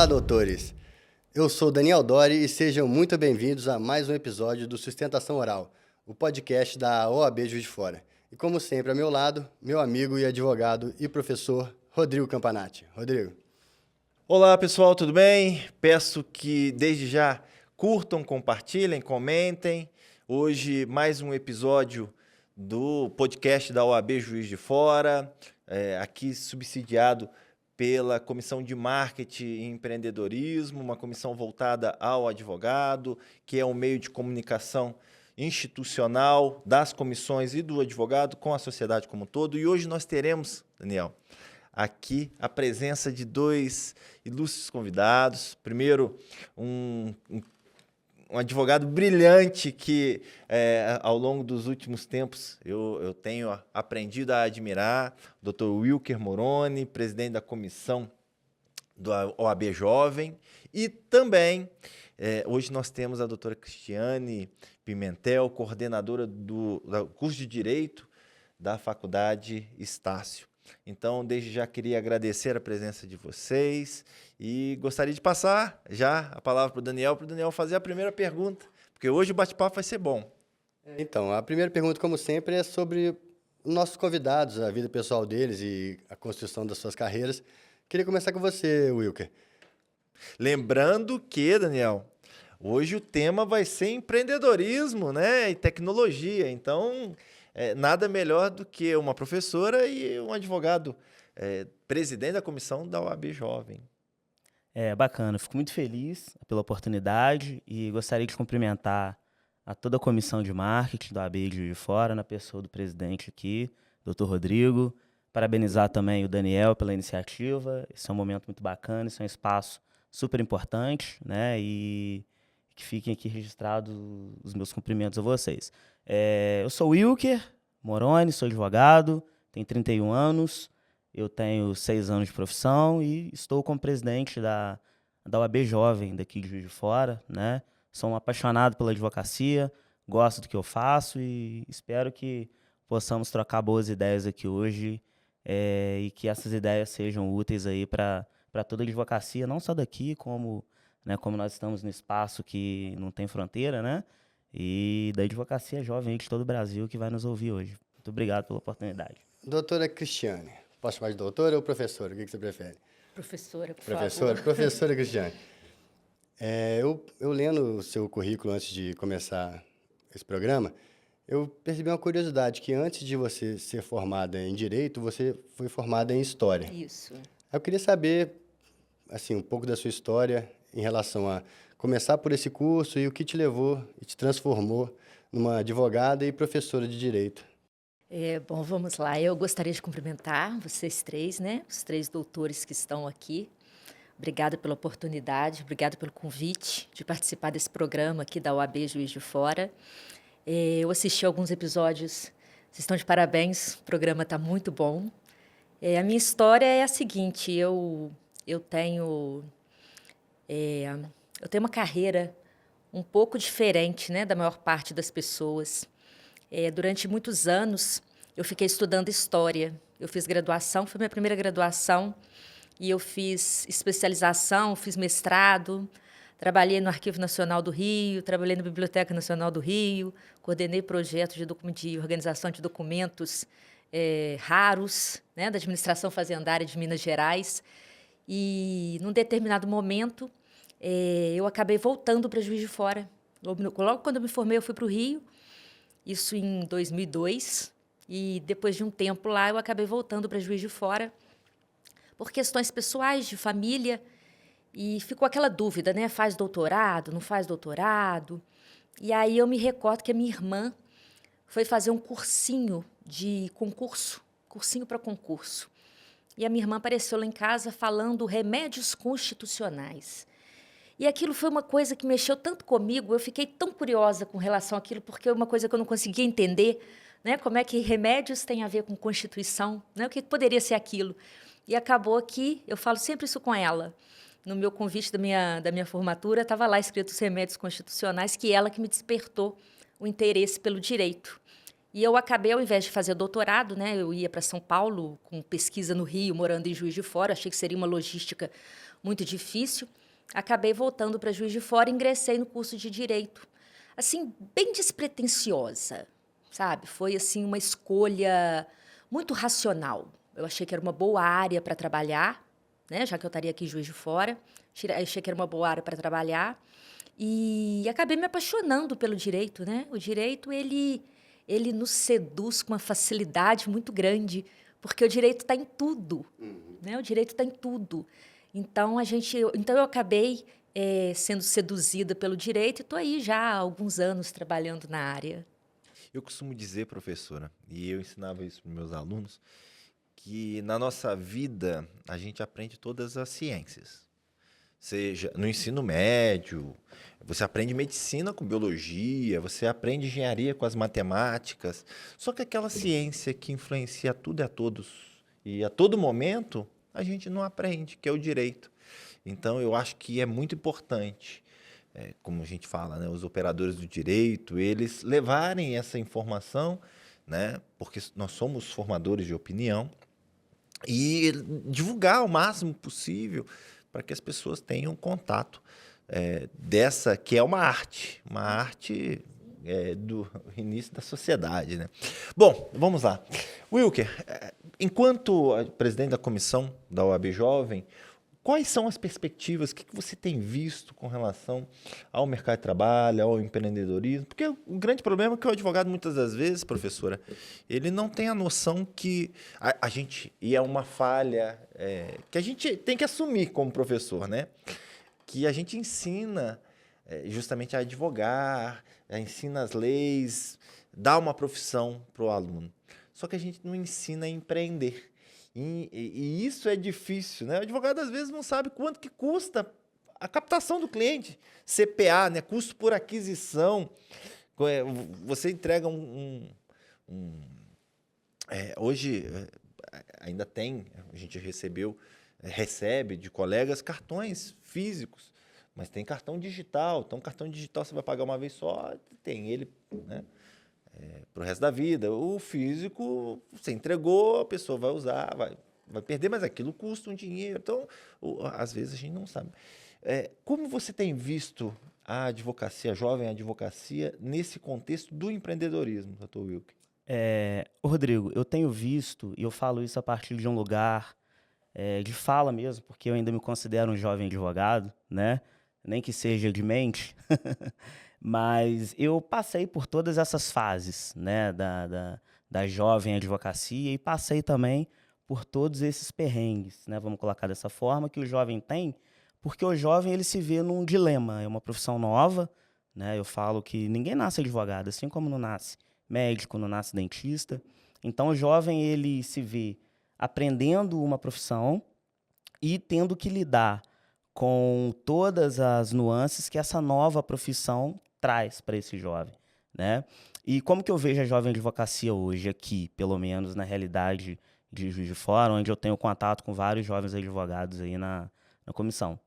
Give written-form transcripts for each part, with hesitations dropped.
Olá, doutores! Eu sou Daniel Dori e sejam muito bem-vindos a mais um episódio do Sustentação Oral, o podcast da OAB Juiz de Fora. E como sempre, ao meu lado, meu amigo e advogado e professor Rodrigo Campanati. Rodrigo. Olá, pessoal, tudo bem? Peço que desde já curtam, compartilhem, comentem. Hoje, mais um episódio do podcast da OAB Juiz de Fora, aqui subsidiado pela Comissão de Marketing e Empreendedorismo, uma comissão voltada ao advogado, que é um meio de comunicação institucional das comissões e do advogado com a sociedade como um todo. E hoje nós teremos, Daniel, aqui a presença de dois ilustres convidados. Primeiro, um advogado brilhante que, ao longo dos últimos tempos, eu tenho aprendido a admirar, o Dr. Wilker Moroni, presidente da comissão do OAB Jovem, e também, hoje nós temos a doutora Cristiane Pimentel, coordenadora do curso de Direito da Faculdade Estácio. Então, desde já queria agradecer a presença de vocês e gostaria de passar já a palavra para o Daniel fazer a primeira pergunta, porque hoje o bate-papo vai ser bom. Então, a primeira pergunta, como sempre, é sobre os nossos convidados, a vida pessoal deles e a construção das suas carreiras. Queria começar com você, Wilker. Lembrando que, Daniel, hoje o tema vai ser empreendedorismo, né, e tecnologia, então nada melhor do que uma professora e um advogado, presidente da comissão da OAB Jovem. Bacana, fico muito feliz pela oportunidade e gostaria de cumprimentar a toda a comissão de marketing da OAB Juiz de Fora, na pessoa do presidente aqui, Dr. Rodrigo, parabenizar também o Daniel pela iniciativa. Esse é um momento muito bacana, esse é um espaço super importante, né, e que fiquem aqui registrados os meus cumprimentos a vocês. Eu sou Wilker Moroni, sou advogado, tenho 31 anos, eu tenho 6 anos de profissão e estou como presidente da OAB Jovem daqui de Juiz de Fora, né? Sou um apaixonado pela advocacia, gosto do que eu faço e espero que possamos trocar boas ideias aqui hoje e que essas ideias sejam úteis aí para toda a advocacia, não só daqui, como nós estamos no espaço que não tem fronteira, né? E da advocacia jovem de todo o Brasil que vai nos ouvir hoje. Muito obrigado pela oportunidade. Doutora Cristiane. Posso chamar de doutora ou professora? O que você prefere? Professora, por Professora? favor. Professora Cristiane. Eu lendo o seu currículo antes de começar esse programa, eu percebi uma curiosidade, que antes de você ser formada em Direito, você foi formada em História. Isso. Eu queria saber, assim, um pouco da sua história em relação a começar por esse curso e o que te levou e te transformou numa advogada e professora de Direito. Bom, vamos lá. Eu gostaria de cumprimentar vocês três, né? Os 3 doutores que estão aqui. Obrigada pela oportunidade, obrigada pelo convite de participar desse programa aqui da OAB Juiz de Fora. Eu assisti alguns episódios, vocês estão de parabéns, o programa está muito bom. A minha história é a seguinte, eu tenho uma carreira um pouco diferente, né, da maior parte das pessoas. Durante muitos anos, eu fiquei estudando História. Eu fiz graduação, foi minha primeira graduação, e eu fiz especialização, fiz mestrado, trabalhei no Arquivo Nacional do Rio, trabalhei na Biblioteca Nacional do Rio, coordenei projetos de organização de documentos raros, né, da administração fazendária de Minas Gerais. E, num determinado momento, eu acabei voltando para Juiz de Fora. Logo quando eu me formei, eu fui para o Rio, isso em 2002. E, depois de um tempo lá, eu acabei voltando para Juiz de Fora por questões pessoais, de família. E ficou aquela dúvida, né? Faz doutorado, não faz doutorado? E aí eu me recordo que a minha irmã foi fazer um cursinho de concurso, cursinho para concurso. E a minha irmã apareceu lá em casa falando remédios constitucionais. E aquilo foi uma coisa que mexeu tanto comigo, eu fiquei tão curiosa com relação àquilo, porque é uma coisa que eu não conseguia entender, né? Como é que remédios têm a ver com Constituição, né? O que poderia ser aquilo? E acabou que, eu falo sempre isso com ela, no meu convite da minha formatura, estava lá escrito os remédios constitucionais, que ela que me despertou o interesse pelo direito. E eu acabei, ao invés de fazer doutorado, né, eu ia para São Paulo com pesquisa no Rio, morando em Juiz de Fora, achei que seria uma logística muito difícil. Acabei voltando para Juiz de Fora e ingressei no curso de Direito. Assim, bem despretensiosa, sabe? Foi, assim, uma escolha muito racional. Eu achei que era uma boa área para trabalhar, né? Já que eu estaria aqui em Juiz de Fora. Achei que era uma boa área para trabalhar. E acabei me apaixonando pelo direito, né? O direito, ele nos seduz com uma facilidade muito grande, porque o direito está em tudo, né? O direito está em tudo. Então, eu acabei sendo seduzida pelo direito e estou aí já há alguns anos trabalhando na área. Eu costumo dizer, professora, e eu ensinava isso para meus alunos, que na nossa vida a gente aprende todas as ciências. Seja no ensino médio, você aprende medicina com biologia, você aprende engenharia com as matemáticas. Só que aquela ciência que influencia a tudo e a todos e a todo momento, a gente não aprende, que é o direito. Então, eu acho que é muito importante, como a gente fala, né, os operadores do direito, eles levarem essa informação, né, porque nós somos formadores de opinião, e divulgar o máximo possível para que as pessoas tenham contato dessa que é uma arte do início da sociedade, né? Bom, vamos lá. Wilker, enquanto presidente da comissão da OAB Jovem, quais são as perspectivas, o que você tem visto com relação ao mercado de trabalho, ao empreendedorismo? Porque o grande problema é que o advogado, muitas das vezes, professora, ele não tem a noção que a gente, e é uma falha que a gente tem que assumir como professor, né? Que a gente ensina justamente a advogar, ensina as leis, dá uma profissão para o aluno. Só que a gente não ensina a empreender. E isso é difícil, né? O advogado, às vezes, não sabe quanto que custa a captação do cliente. CPA, né? Custo por aquisição. Você entrega hoje, ainda tem, a gente recebe de colegas cartões físicos, mas tem cartão digital. Então, cartão digital você vai pagar uma vez só, tem ele, né? Para o resto da vida. O físico, você entregou, a pessoa vai usar, vai perder, mas aquilo custa um dinheiro. Então, às vezes a gente não sabe. Como você tem visto a advocacia, a jovem advocacia, nesse contexto do empreendedorismo, doutor Wilker? Rodrigo, eu tenho visto, e eu falo isso a partir de um lugar de fala mesmo, porque eu ainda me considero um jovem advogado, né? Nem que seja de mente. Mas eu passei por todas essas fases, né, da jovem advocacia e passei também por todos esses perrengues, né, vamos colocar dessa forma, que o jovem tem, porque o jovem ele se vê num dilema, é uma profissão nova, né, eu falo que ninguém nasce advogado, assim como não nasce médico, não nasce dentista. Então o jovem ele se vê aprendendo uma profissão e tendo que lidar com todas as nuances que essa nova profissão traz para esse jovem, né? E como que eu vejo a jovem advocacia hoje aqui, pelo menos na realidade de Juiz de Fora, onde eu tenho contato com vários jovens advogados aí na comissão.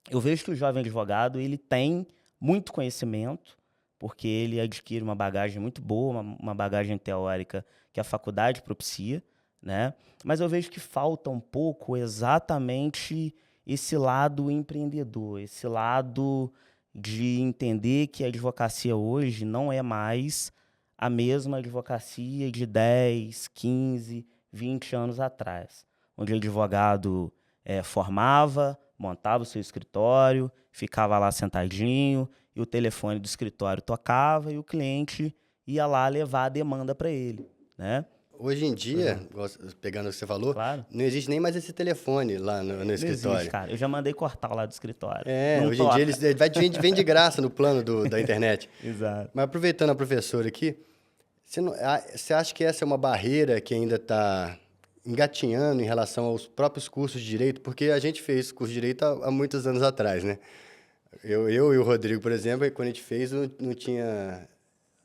Eu vejo que o jovem advogado ele tem muito conhecimento, porque ele adquire uma bagagem muito boa, uma bagagem teórica que a faculdade propicia, né? Mas eu vejo que falta um pouco exatamente esse lado empreendedor, esse lado de entender que a advocacia hoje não é mais a mesma advocacia de 10, 15, 20 anos atrás, onde o advogado formava, montava o seu escritório, ficava lá sentadinho, e o telefone do escritório tocava e o cliente ia lá levar a demanda para ele, né? Hoje em dia, pegando o que você falou, Claro. não existe nem mais esse telefone lá no escritório. Existe, cara. Eu já mandei cortar lá do escritório. Hoje em dia ele vem de graça no plano da internet. Exato. Mas aproveitando a professora aqui, você acha que essa é uma barreira que ainda está engatinhando em relação aos próprios cursos de direito? Porque a gente fez curso de direito há muitos anos atrás, né? Eu e o Rodrigo, por exemplo, quando a gente fez, não tinha...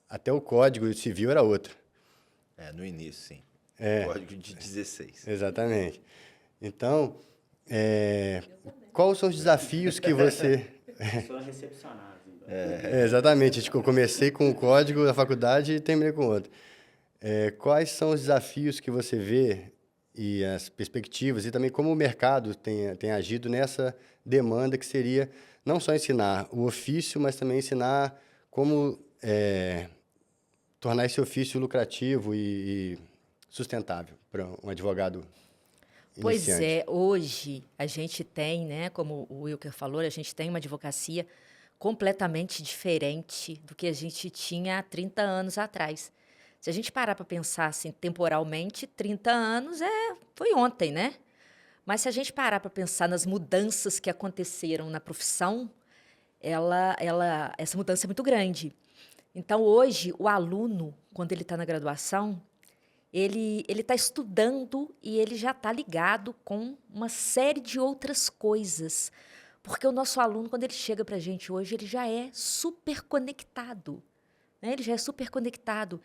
Até o Código Civil era outro. No início, sim. Código de 16. Exatamente. Então, quais são os desafios que você... Sou recepcionado. Exatamente. Eu comecei com o código da faculdade e terminei com outro. Quais são os desafios que você vê e as perspectivas, e também como o mercado tem agido nessa demanda que seria não só ensinar o ofício, mas também ensinar como tornar esse ofício lucrativo e sustentável para um advogado Pois iniciante. é, hoje a gente tem, né, como o Wilker falou, a gente tem uma advocacia completamente diferente do que a gente tinha há 30 anos atrás. Se a gente parar para pensar assim, temporalmente, 30 anos foi ontem, né? Mas se a gente parar para pensar nas mudanças que aconteceram na profissão, essa mudança é muito grande. Então, hoje, o aluno, quando ele está na graduação, ele está estudando e ele já está ligado com uma série de outras coisas. Porque o nosso aluno, quando ele chega para a gente hoje, ele já é super conectado. Né? Ele já é super conectado.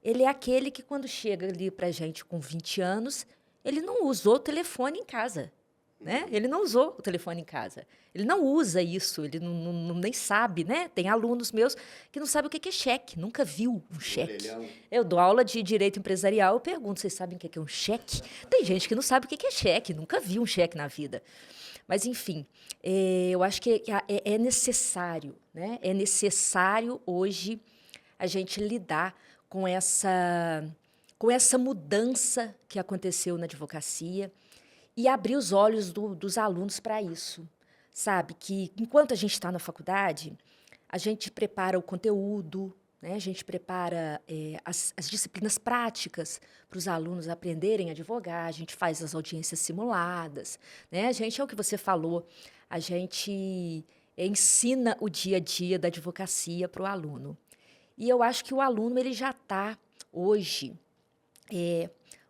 Ele é aquele que, quando chega ali para a gente com 20 anos, ele não usou o telefone em casa. Né? Ele não usou o telefone em casa. Ele não usa isso, ele nem sabe, né? Tem alunos meus que não sabem o que é cheque, nunca viu um cheque. Eu dou aula de direito empresarial, eu pergunto, vocês sabem o que é um cheque? Tem gente que não sabe o que é cheque, nunca viu um cheque na vida. Mas, enfim, eu acho que é necessário, né? É necessário hoje a gente lidar com essa mudança que aconteceu na advocacia e abrir os olhos dos alunos para isso. Sabe, que enquanto a gente está na faculdade, a gente prepara o conteúdo, né? A gente prepara as disciplinas práticas para os alunos aprenderem a advogar, a gente faz as audiências simuladas, né? A gente, é o que você falou, a gente ensina o dia a dia da advocacia para o aluno. E eu acho que o aluno ele já está, hoje,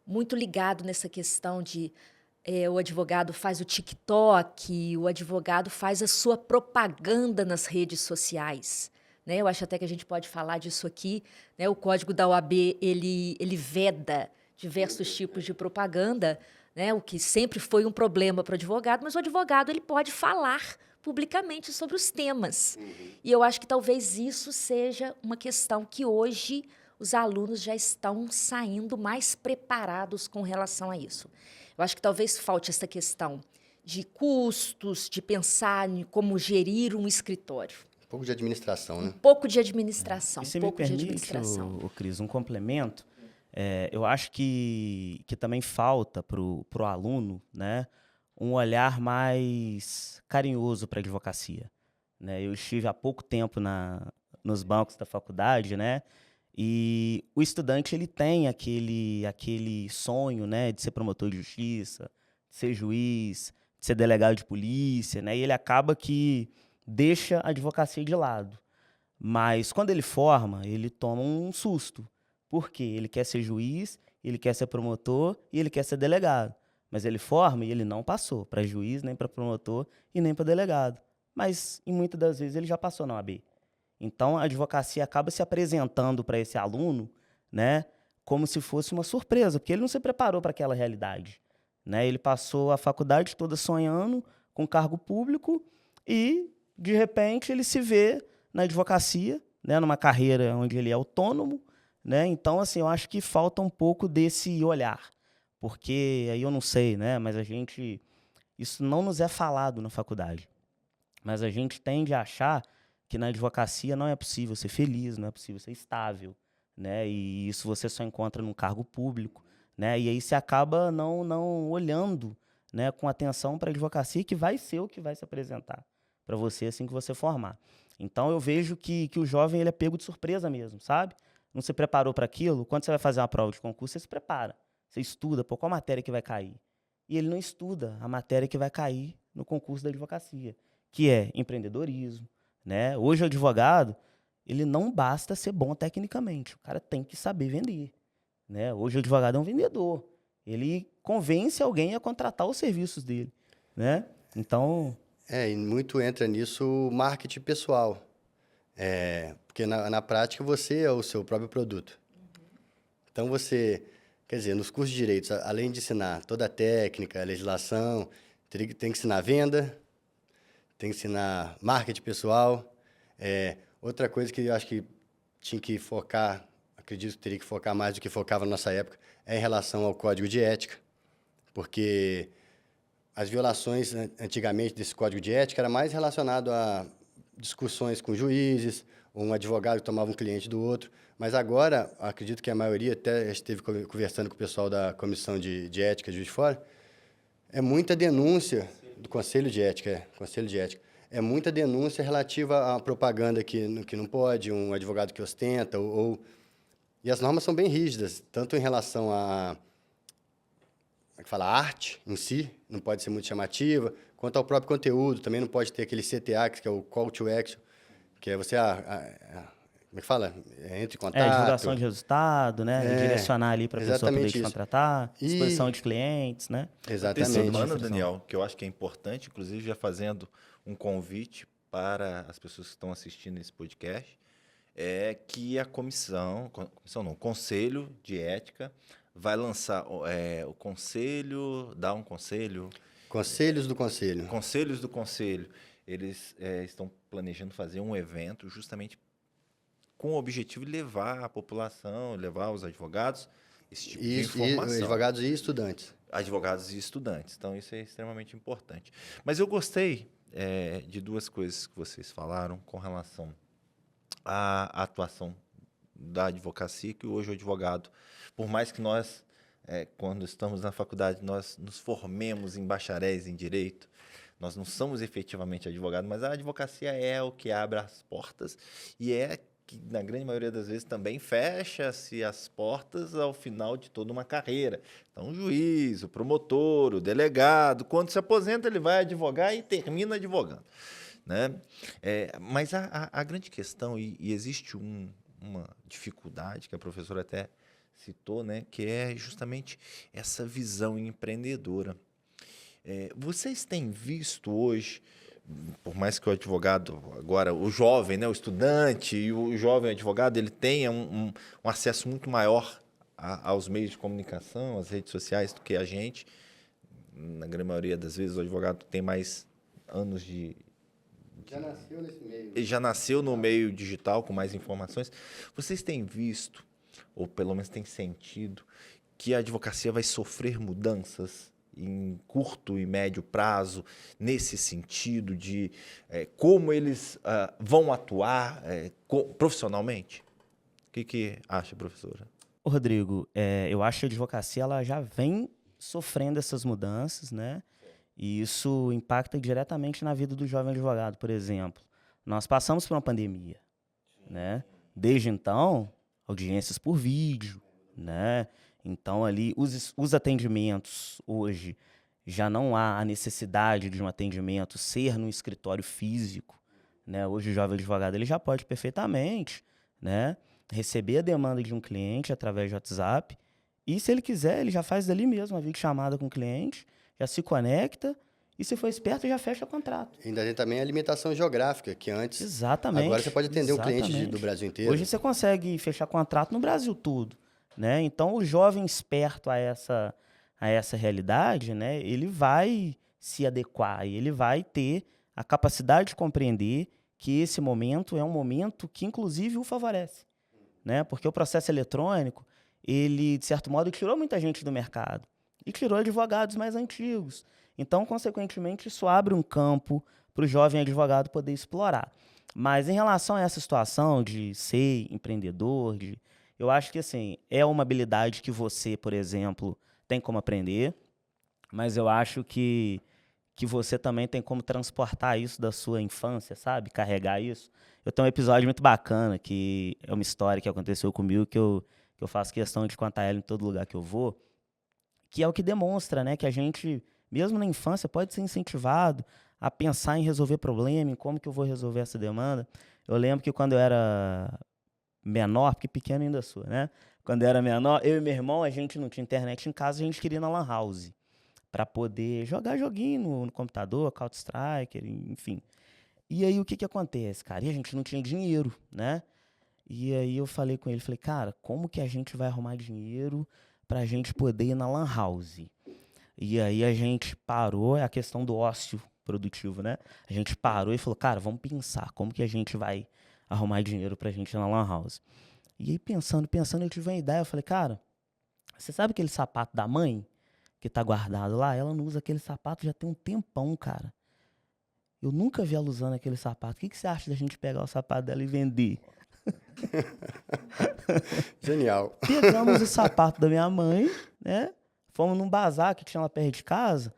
muito ligado nessa questão de o advogado faz o TikTok, o advogado faz a sua propaganda nas redes sociais. Né? Eu acho até que a gente pode falar disso aqui. Né? O Código da OAB ele veda diversos tipos de propaganda, né? O que sempre foi um problema para o advogado, mas o advogado ele pode falar publicamente sobre os temas. E eu acho que talvez isso seja uma questão que hoje os alunos já estão saindo mais preparados com relação a isso. Eu acho que talvez falte essa questão de custos, de pensar em como gerir um escritório. Um pouco de administração, né? Um pouco de administração. E se me permite, o Cris, um complemento, eu acho que também falta para o aluno, né, um olhar mais carinhoso para a advocacia. Né? Eu estive há pouco tempo nos bancos da faculdade, né? E o estudante ele tem aquele sonho, né, de ser promotor de justiça, de ser juiz, de ser delegado de polícia, né? E ele acaba que deixa a advocacia de lado. Mas quando ele forma, ele toma um susto. Por quê? Ele quer ser juiz, ele quer ser promotor e ele quer ser delegado. Mas ele forma e ele não passou para juiz, nem para promotor e nem para delegado. Mas, em muitas das vezes, ele já passou na OAB. Então, a advocacia acaba se apresentando para esse aluno, né, como se fosse uma surpresa, porque ele não se preparou para aquela realidade. Né? Ele passou a faculdade toda sonhando com cargo público e, de repente, ele se vê na advocacia, né, numa carreira onde ele é autônomo. Né? Então, assim, eu acho que falta um pouco desse olhar, porque aí eu não sei, né, mas isso não nos é falado na faculdade. Mas a gente tende a achar que na advocacia não é possível ser feliz, não é possível ser estável, né? E isso você só encontra num cargo público, né? E aí você acaba não olhando, né, com atenção para a advocacia, que vai ser o que vai se apresentar para você assim que você formar. Então eu vejo que o jovem ele é pego de surpresa mesmo, sabe? Não se preparou para aquilo. Quando você vai fazer uma prova de concurso, você se prepara, você estuda, qual matéria que vai cair. E ele não estuda a matéria que vai cair no concurso da advocacia, que é empreendedorismo. Né? Hoje o advogado, ele não basta ser bom tecnicamente, o cara tem que saber vender. Né? Hoje o advogado é um vendedor, ele convence alguém a contratar os serviços dele. Né? Então... e muito entra nisso o marketing pessoal, porque na prática você é o seu próprio produto. Então você, quer dizer, nos cursos de direitos, além de ensinar toda a técnica, a legislação, tem que ensinar venda, tem que ensinar marketing pessoal. Outra coisa que eu acho que tinha que focar, acredito que teria que focar mais do que focava na nossa época, é em relação ao código de ética. porque as violações antigamente desse código de ética era mais relacionado a discussões com juízes, um advogado que tomava um cliente do outro, mas agora, acredito que a maioria, até a gente esteve conversando com o pessoal da Comissão de Ética de Juiz de Fora, é muita denúncia do Conselho de Ética, Conselho de Ética, é muita denúncia relativa à propaganda que não pode, um advogado que ostenta, e as normas são bem rígidas, tanto em relação a como é que fala, a arte em si, não pode ser muito chamativa, quanto ao próprio conteúdo, também não pode ter aquele CTA, que é o Call to Action, que é você, como é que fala? Entre em contato. Divulgação de resultado, né? Direcionar ali para a pessoa poder te contratar, exposição de clientes, né? Exatamente. Terceiro semana, Daniel, que eu acho que é importante, inclusive já fazendo um convite para as pessoas que estão assistindo esse podcast, é que a o Conselho de Ética vai lançar o conselho, dar um conselho... Conselhos do Conselho. Conselhos do Conselho. Eles estão planejando fazer um evento justamente com o objetivo de levar a população, levar os advogados esse tipo de informação. Advogados e estudantes. Advogados e estudantes. Então, isso é extremamente importante. Mas eu gostei de duas coisas que vocês falaram com relação à atuação da advocacia, que hoje o advogado, por mais que nós, quando estamos na faculdade, nós nos formemos em bacharéis em direito, nós não somos efetivamente advogados, mas a advocacia é o que abre as portas e que, na grande maioria das vezes, também fecha-se as portas ao final de toda uma carreira. Então, o juiz, o promotor, o delegado, quando se aposenta, ele vai advogar e termina advogando, né? Mas a grande questão, e existe uma dificuldade que a professora até citou, né, que é justamente essa visão empreendedora. Vocês têm visto hoje, por mais que o advogado, agora o jovem, né, o estudante e o jovem advogado, ele tenha um acesso muito maior aos meios de comunicação, às redes sociais do que a gente. Na grande maioria das vezes o advogado tem mais anos já nasceu nesse meio. Ele já nasceu no meio digital com mais informações. Vocês têm visto, ou pelo menos têm sentido, que a advocacia vai sofrer mudanças em curto e médio prazo, nesse sentido de como eles vão atuar profissionalmente? O que acha, professora? Rodrigo, eu acho que a advocacia ela já vem sofrendo essas mudanças, né? E isso impacta diretamente na vida do jovem advogado, por exemplo. Nós passamos por uma pandemia, né? Desde então, audiências por vídeo, né? Então, ali, os atendimentos hoje, já não há a necessidade de um atendimento ser num escritório físico, né? Hoje, o jovem advogado ele já pode perfeitamente, né, receber a demanda de um cliente através de WhatsApp e, se ele quiser, ele já faz dali mesmo uma videochamada com o cliente, já se conecta e, se for esperto, já fecha o contrato. Ainda tem também a limitação geográfica, que antes... Exatamente. Agora você pode atender um cliente do Brasil inteiro. Hoje você consegue fechar contrato no Brasil todo, né? Então, o jovem esperto a essa realidade, né, ele vai se adequar e ele vai ter a capacidade de compreender que esse momento é um momento que, inclusive, o favorece, né? Porque o processo eletrônico, ele, de certo modo, tirou muita gente do mercado e tirou advogados mais antigos. Então, consequentemente, isso abre um campo para o jovem advogado poder explorar. Mas, em relação a essa situação de ser empreendedor, eu acho que, assim, é uma habilidade que você, por exemplo, tem como aprender, mas eu acho que você também tem como transportar isso da sua infância, sabe? Carregar isso. Eu tenho um episódio muito bacana, que é uma história que aconteceu comigo, que eu faço questão de contar ela em todo lugar que eu vou, que é o que demonstra, né, que a gente, mesmo na infância, pode ser incentivado a pensar em resolver problema, em como que eu vou resolver essa demanda. Eu lembro que quando eu era menor, porque pequeno ainda sou, né? Quando eu era menor, eu e meu irmão, a gente não tinha internet em casa, a gente queria ir na Lan House para poder jogar joguinho no computador, Counter-Strike, enfim. E aí, o que acontece, cara? E a gente não tinha dinheiro, né? E aí eu falei com ele, falei, cara, como que a gente vai arrumar dinheiro pra gente poder ir na Lan House? E aí a gente parou, é a questão do ócio produtivo, né? A gente parou e falou, cara, vamos pensar, como que a gente vai arrumar dinheiro pra gente ir na Lan House? E aí, pensando, eu tive uma ideia, eu falei, cara, você sabe aquele sapato da mãe? que tá guardado lá, ela não usa aquele sapato já tem um tempão, cara. Eu nunca vi ela usando aquele sapato. O que você acha da gente pegar o sapato dela e vender? Genial. Pegamos o sapato da minha mãe, né? Fomos num bazar que tinha lá perto de casa.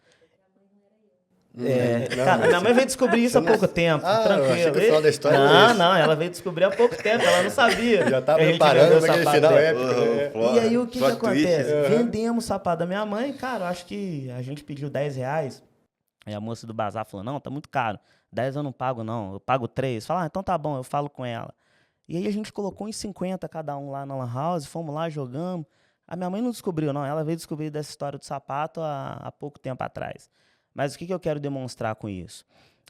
Cara, minha mãe veio descobrir isso há pouco tempo, tranquilo. Eu achei que o final da história era não, esse. não, ela veio descobrir há pouco tempo, ela não sabia. Já tava que a gente preparando vendeu o pra aquele sapato final dela. épico. E aí o que Plot acontece? twist. Vendemos o sapato da minha mãe, cara, eu acho que a gente pediu R$10. Aí a moça do bazar falou, não, tá muito caro. 10 eu não pago, não, eu pago 3. Fala, então tá bom, eu falo com ela. E aí a gente colocou uns 50 cada um lá na Lan House, fomos lá, jogamos. A minha mãe não descobriu, não, ela veio descobrir dessa história do sapato há pouco tempo atrás. Mas o que eu quero demonstrar com isso?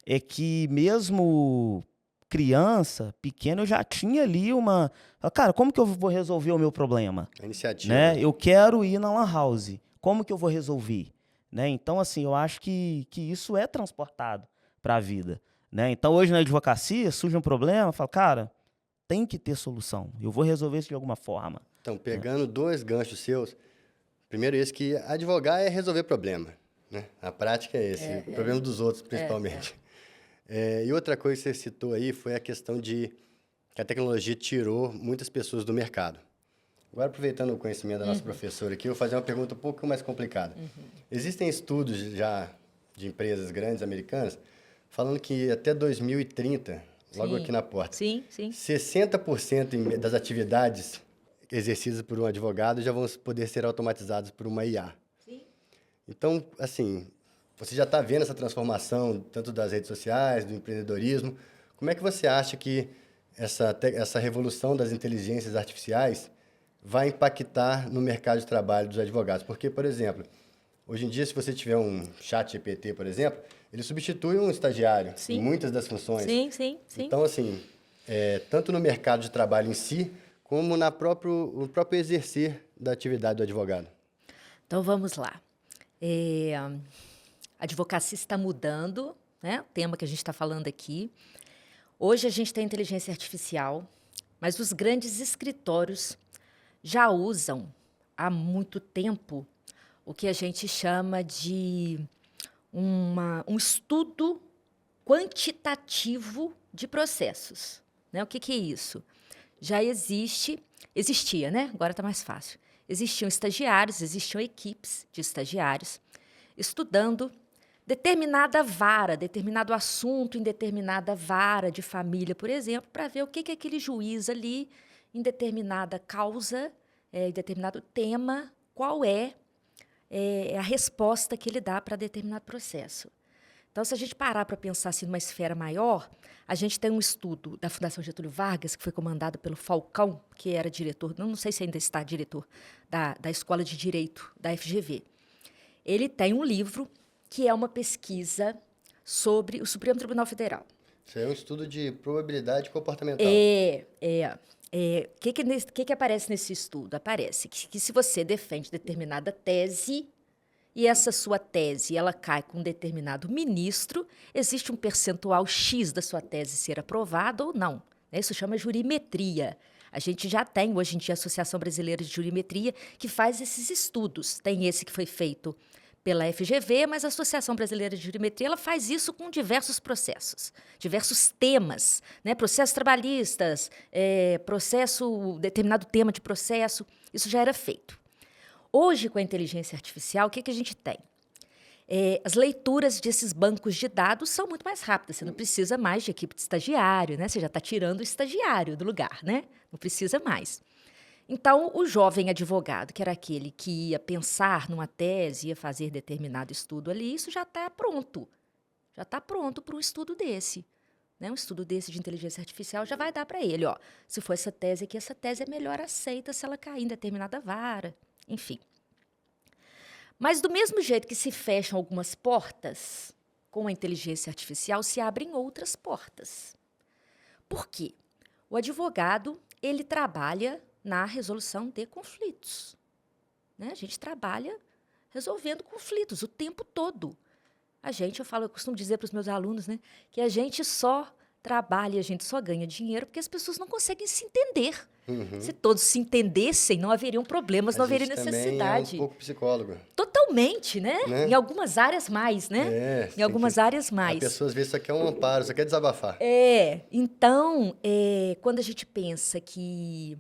É que mesmo criança, pequeno, eu já tinha ali uma... Cara, como que eu vou resolver o meu problema? A iniciativa. Né? Eu quero ir na Lan House. Como que eu vou resolver? Né? Então, assim, eu acho que isso é transportado para a vida. Né? Então, hoje na advocacia, surge um problema, eu falo, cara, tem que ter solução. Eu vou resolver isso de alguma forma. Então, pegando dois ganchos seus, primeiro esse que advogar é resolver problema. Né? A prática é esse, o problema dos outros, principalmente. E outra coisa que você citou aí foi a questão de que a tecnologia tirou muitas pessoas do mercado. Agora, aproveitando o conhecimento da nossa professora aqui, eu vou fazer uma pergunta um pouco mais complicada. Existem estudos já de empresas grandes americanas falando que até 2030, logo aqui na porta, 60% das atividades exercidas por um advogado já vão poder ser automatizadas por uma IA. Então, assim, você já está vendo essa transformação tanto das redes sociais, do empreendedorismo. Como é que você acha que essa revolução das inteligências artificiais vai impactar no mercado de trabalho dos advogados? Porque, por exemplo, hoje em dia, se você tiver um chat GPT, por exemplo, ele substitui um estagiário em muitas das funções. Sim. Então, assim, tanto no mercado de trabalho em si, como no próprio exercer da atividade do advogado. Então, vamos lá. A advocacia está mudando, né? O tema que a gente está falando aqui. Hoje a gente tem inteligência artificial, mas os grandes escritórios já usam há muito tempo o que a gente chama de um estudo quantitativo de processos. Né? O que é isso? Já existia, né? Agora está mais fácil. Existiam estagiários, existiam equipes de estagiários estudando determinada vara, determinado assunto em determinada vara de família, por exemplo, para ver o que aquele juiz ali, em determinada causa, em determinado tema, qual é a resposta que ele dá para determinado processo. Então, se a gente parar para pensar assim, numa esfera maior, a gente tem um estudo da Fundação Getúlio Vargas, que foi comandado pelo Falcão, que era diretor, não sei se ainda está diretor, da Escola de Direito da FGV. Ele tem um livro que é uma pesquisa sobre o Supremo Tribunal Federal. Isso é um estudo de probabilidade comportamental. O que aparece nesse estudo? Aparece que se você defende determinada tese e essa sua tese ela cai com um determinado ministro, existe um percentual X da sua tese ser aprovada ou não. Isso chama jurimetria. A gente já tem, hoje em dia, a Associação Brasileira de Jurimetria, que faz esses estudos. Tem esse que foi feito pela FGV, mas a Associação Brasileira de Jurimetria ela faz isso com diversos processos, diversos temas, né? Processos trabalhistas, determinado tema de processo, isso já era feito. Hoje, com a inteligência artificial, o que a gente tem? As leituras desses bancos de dados são muito mais rápidas. Você não precisa mais de equipe de estagiário, né? Você já está tirando o estagiário do lugar, né? Não precisa mais. Então, o jovem advogado, que era aquele que ia pensar numa tese, ia fazer determinado estudo ali, isso já está pronto. Já está pronto para um estudo desse. Né? Um estudo desse de inteligência artificial já vai dar para ele. Ó, se for essa tese aqui, essa tese é melhor aceita se ela cair em determinada vara. Enfim. Mas do mesmo jeito que se fecham algumas portas, com a inteligência artificial se abrem outras portas. Por quê? O advogado, ele trabalha na resolução de conflitos. Né? A gente trabalha resolvendo conflitos o tempo todo. Eu costumo dizer para os meus alunos, né, que a gente só trabalha e a gente só ganha dinheiro porque as pessoas não conseguem se entender. Se todos se entendessem, não haveriam problemas, não haveria necessidade. É um pouco psicólogo. Totalmente, né? Né? Em algumas áreas mais, né? Em algumas áreas mais. A pessoa às vezes só quer um amparo, só quer desabafar. Então, quando a gente pensa que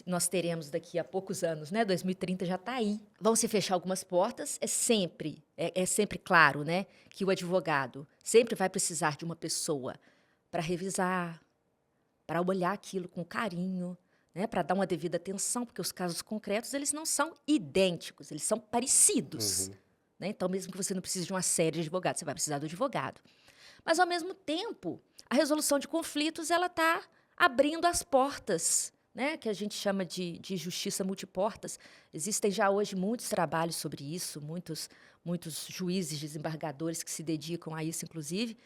nós teremos daqui a poucos anos, né? 2030 já está aí. Vão se fechar algumas portas, é sempre claro, né? Que o advogado sempre vai precisar de uma pessoa para revisar, para olhar aquilo com carinho, né? Para dar uma devida atenção, porque os casos concretos, eles não são idênticos, eles são parecidos. Né? Então, mesmo que você não precise de uma série de advogados, você vai precisar do advogado. Mas, ao mesmo tempo, a resolução de conflitos ela está abrindo as portas, né? Que a gente chama de justiça multiportas. Existem já hoje muitos trabalhos sobre isso, muitos juízes, desembargadores que se dedicam a isso, inclusive,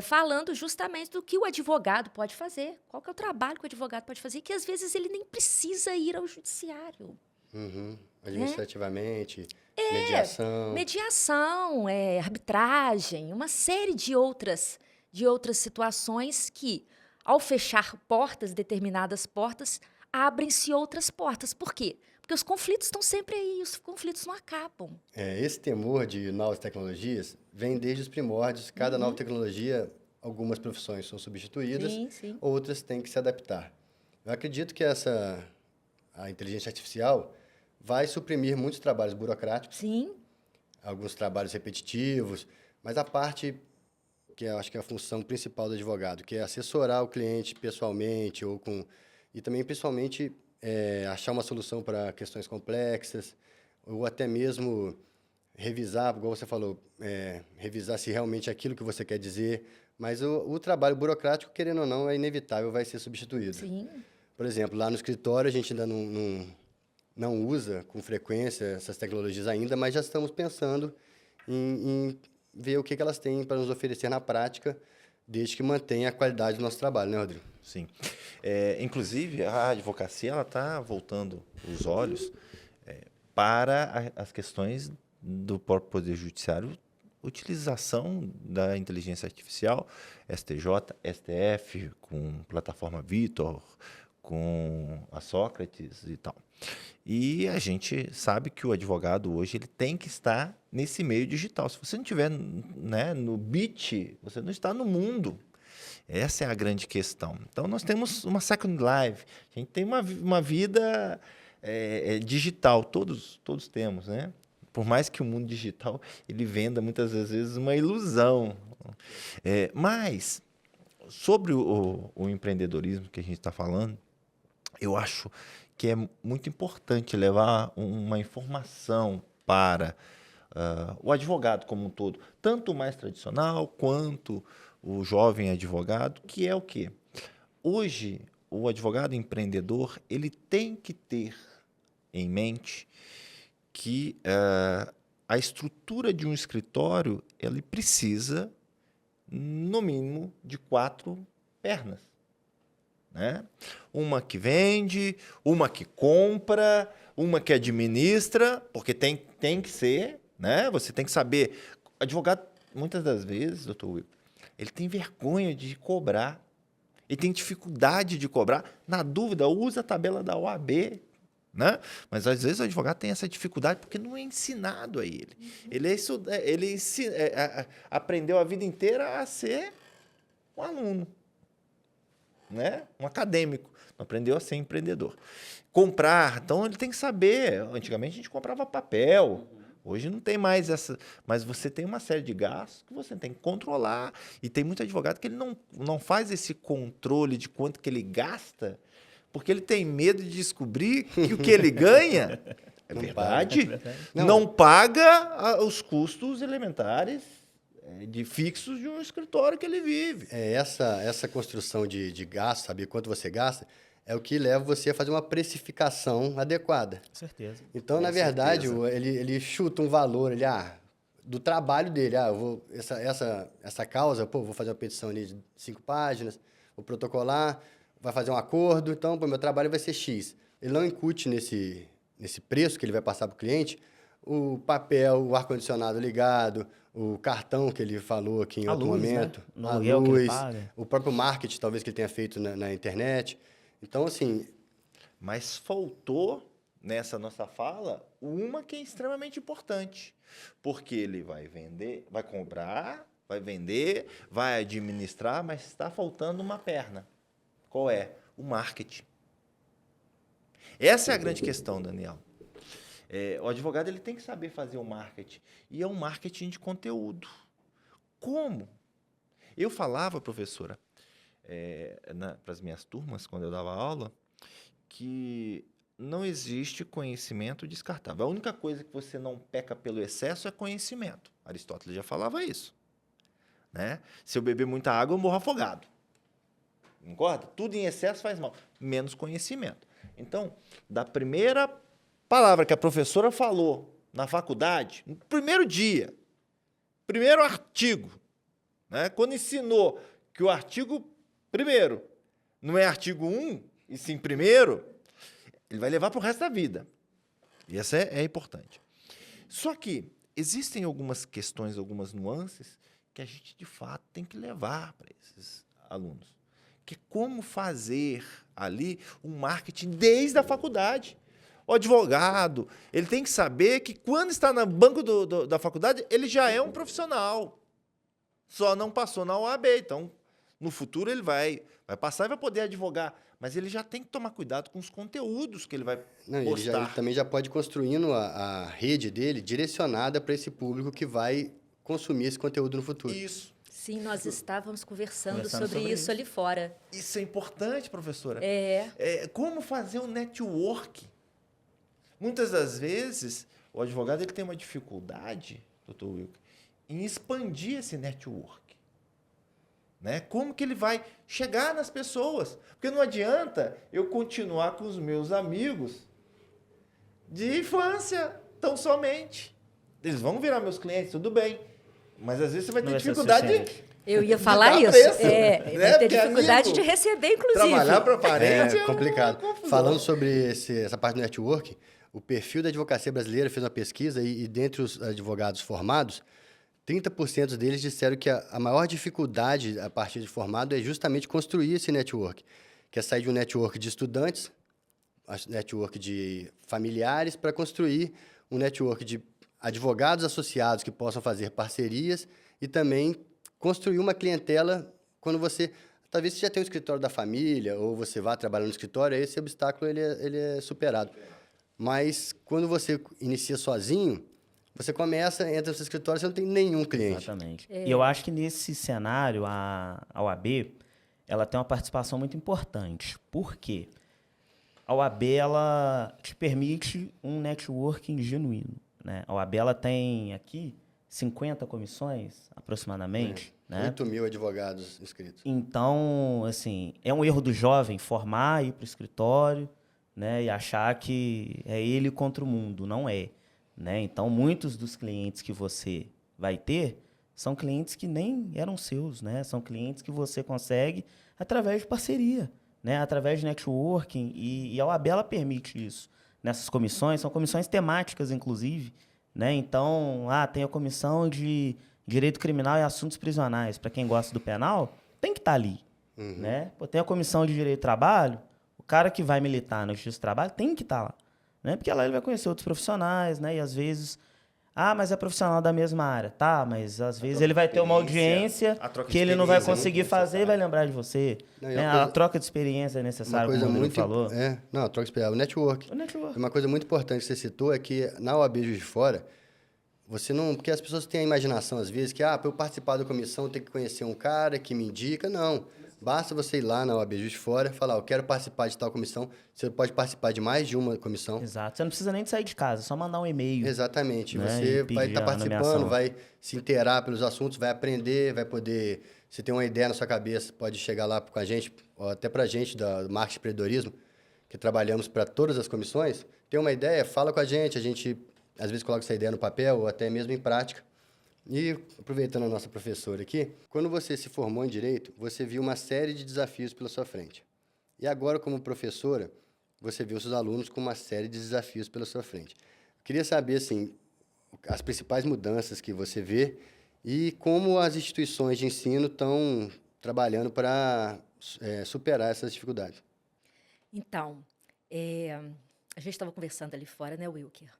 falando justamente do que o advogado pode fazer, qual que é o trabalho que o advogado pode fazer, que às vezes ele nem precisa ir ao judiciário. Administrativamente, Mediação, arbitragem, uma série de outras situações que, ao fechar determinadas portas, abrem-se outras portas. Por quê? Porque os conflitos estão sempre aí, os conflitos não acabam. Esse temor de novas tecnologias vem desde os primórdios. Cada nova tecnologia, algumas profissões são substituídas, Sim. outras têm que se adaptar. Eu acredito que a inteligência artificial vai suprimir muitos trabalhos burocráticos, Sim. alguns trabalhos repetitivos, mas a parte que eu acho que é a função principal do advogado, que é assessorar o cliente pessoalmente e também pessoalmente achar uma solução para questões complexas, ou até mesmo revisar, igual você falou, revisar se realmente é aquilo que você quer dizer, mas o trabalho burocrático, querendo ou não, é inevitável, vai ser substituído. Sim. Por exemplo, lá no escritório a gente ainda não usa com frequência essas tecnologias ainda, mas já estamos pensando em ver o que elas têm para nos oferecer na prática, desde que mantenha a qualidade do nosso trabalho, né, Rodrigo? Sim. Inclusive, a advocacia está voltando os olhos para as questões do próprio Poder Judiciário, utilização da inteligência artificial, STJ, STF, com plataforma Vitor, com a Sócrates e tal. E a gente sabe que o advogado hoje ele tem que estar nesse meio digital. Se você não estiver, né, no bit, você não está no mundo. Essa é a grande questão. Então, nós temos uma second life. A gente tem uma vida digital. Todos temos, né? Por mais que o mundo digital ele venda muitas vezes uma ilusão. Mas, sobre o empreendedorismo que a gente está falando, eu acho que é muito importante levar uma informação para o advogado como um todo, tanto o mais tradicional quanto o jovem advogado, que é o quê? Hoje, o advogado empreendedor ele tem que ter em mente que a estrutura de um escritório ele precisa, no mínimo, de 4 pernas. Né? Uma que vende, uma que compra, uma que administra, porque tem que ser, né? Você tem que saber. Advogado, muitas das vezes, doutor Will, ele tem vergonha de cobrar, ele tem dificuldade de cobrar. Na dúvida, usa a tabela da OAB, né? Mas às vezes o advogado tem essa dificuldade porque não é ensinado a ele. Ele aprendeu a vida inteira a ser um aluno. Né? Um acadêmico, não aprendeu a ser empreendedor. Comprar, então ele tem que saber. Antigamente a gente comprava papel, hoje não tem mais essa. Mas você tem uma série de gastos que você tem que controlar. E tem muito advogado que ele não faz esse controle de quanto que ele gasta, porque ele tem medo de descobrir que o que ele ganha é verdade, não paga os custos elementares de fixos de um escritório que ele vive. Essa construção de gasto, saber quanto você gasta, é o que leva você a fazer uma precificação adequada. Com certeza. Então, na verdade, ele chuta um valor do trabalho dele. Essa causa, vou fazer uma petição ali de 5 páginas, vou protocolar, vai fazer um acordo, então, meu trabalho vai ser X. Ele não incute nesse preço que ele vai passar para o cliente o papel, o ar-condicionado ligado, o cartão que ele falou aqui em outro luz, momento, né? No a aluguel que ele luz, paga. o próprio marketing, talvez, que ele tenha feito na internet. Então, assim, Mas faltou, nessa nossa fala, uma que é extremamente importante. Porque ele vai vender, vai comprar, vai vender, vai administrar, mas está faltando uma perna. Qual é? O marketing. Essa é a grande questão, Daniel. O advogado ele tem que saber fazer o marketing. E é um marketing de conteúdo. Como? Eu falava, professora, para as minhas turmas, quando eu dava aula, que não existe conhecimento descartável. A única coisa que você não peca pelo excesso é conhecimento. Aristóteles já falava isso. Né? Se eu beber muita água, eu morro afogado. Concorda? Tudo em excesso faz mal. Menos conhecimento. Então, da primeira palavra que a professora falou na faculdade, no primeiro dia, primeiro artigo, né? Quando ensinou que o artigo primeiro não é artigo 1, e sim primeiro, ele vai levar para o resto da vida. E essa é importante. Só que existem algumas questões, algumas nuances que a gente, de fato, tem que levar para esses alunos. Que é como fazer ali um marketing desde a faculdade. O advogado, ele tem que saber que quando está no banco da faculdade, ele já é um profissional. Só não passou na OAB. Então, no futuro, ele vai passar e vai poder advogar. Mas ele já tem que tomar cuidado com os conteúdos que ele vai postar. Ele também já pode ir construindo a rede dele direcionada para esse público que vai consumir esse conteúdo no futuro. Isso. Sim, nós estávamos conversando sobre isso ali fora. Isso é importante, professora. Como fazer um network. Muitas das vezes, o advogado ele tem uma dificuldade, doutor Wilker, em expandir esse network. Né? Como que ele vai chegar nas pessoas? Porque não adianta eu continuar com os meus amigos de infância, tão somente. Eles vão virar meus clientes, tudo bem. Mas às vezes você vai ter dificuldade Eu ia falar isso. Né? Vai ter dificuldade de receber, inclusive. Trabalhar para parente é complicado. Falando sobre essa parte do network, o perfil da advocacia brasileira fez uma pesquisa e dentre os advogados formados, 30% deles disseram que a maior dificuldade a partir de formado é justamente construir esse network, que é sair de um network de estudantes, um network de familiares, para construir um network de advogados associados que possam fazer parcerias e também construir uma clientela quando você... Talvez você já tenha um escritório da família ou você vá trabalhar no escritório, esse obstáculo ele é superado. Mas quando você inicia sozinho, você começa, entra no seu escritório, você não tem nenhum cliente. Exatamente. E eu acho que nesse cenário, a OAB, ela tem uma participação muito importante. Por quê? A OAB, ela te permite um networking genuíno. Né? A OAB, ela tem aqui 50 comissões, aproximadamente. Né? 8.000 advogados inscritos. Então, assim, é um erro do jovem formar, ir para o escritório, né, e achar que é ele contra o mundo. Não é. Né? Então, muitos dos clientes que você vai ter são clientes que nem eram seus, né? São clientes que você consegue através de parceria, né? Através de networking, e a OAB ela permite isso. Nessas comissões, são comissões temáticas, inclusive. Né? Então, tem a comissão de Direito Criminal e Assuntos Prisionais. Para quem gosta do penal, tem que estar ali. Uhum. Né? Tem a comissão de Direito do Trabalho, o cara que vai militar no Justiça do Trabalho tem que estar lá. Né? Porque lá ele vai conhecer outros profissionais, né? E às vezes... mas é profissional da mesma área. Tá, mas às vezes ele vai ter uma audiência que ele não vai conseguir fazer e vai lembrar de você. Não, né? A troca de experiência é necessária, como o Rodrigo falou. A troca de experiência. O network. network. Uma coisa muito importante que você citou é que na OAB Juiz de Fora, você não... Porque as pessoas têm a imaginação, às vezes, que para eu participar da comissão, eu tenho que conhecer um cara que me indica. Não. Basta você ir lá na OAB Juiz de Fora e falar, eu quero participar de tal comissão. Você pode participar de mais de uma comissão. Exato. Você não precisa nem de sair de casa, é só mandar um e-mail. Exatamente. Né? Você vai estar participando, nomeação. vai se inteirar pelos assuntos, vai aprender, vai poder... Se tem uma ideia na sua cabeça, pode chegar lá com a gente, ou até para a gente do Marketing e Empreendedorismo, que trabalhamos para todas as comissões. Tem uma ideia, fala com a gente às vezes coloca essa ideia no papel ou até mesmo em prática. E, aproveitando a nossa professora aqui, quando você se formou em Direito, você viu uma série de desafios pela sua frente. E agora, como professora, você vê os seus alunos com uma série de desafios pela sua frente. Eu queria saber, assim, as principais mudanças que você vê e como as instituições de ensino estão trabalhando para superar essas dificuldades. Então, a gente estava conversando ali fora, né, Wilker?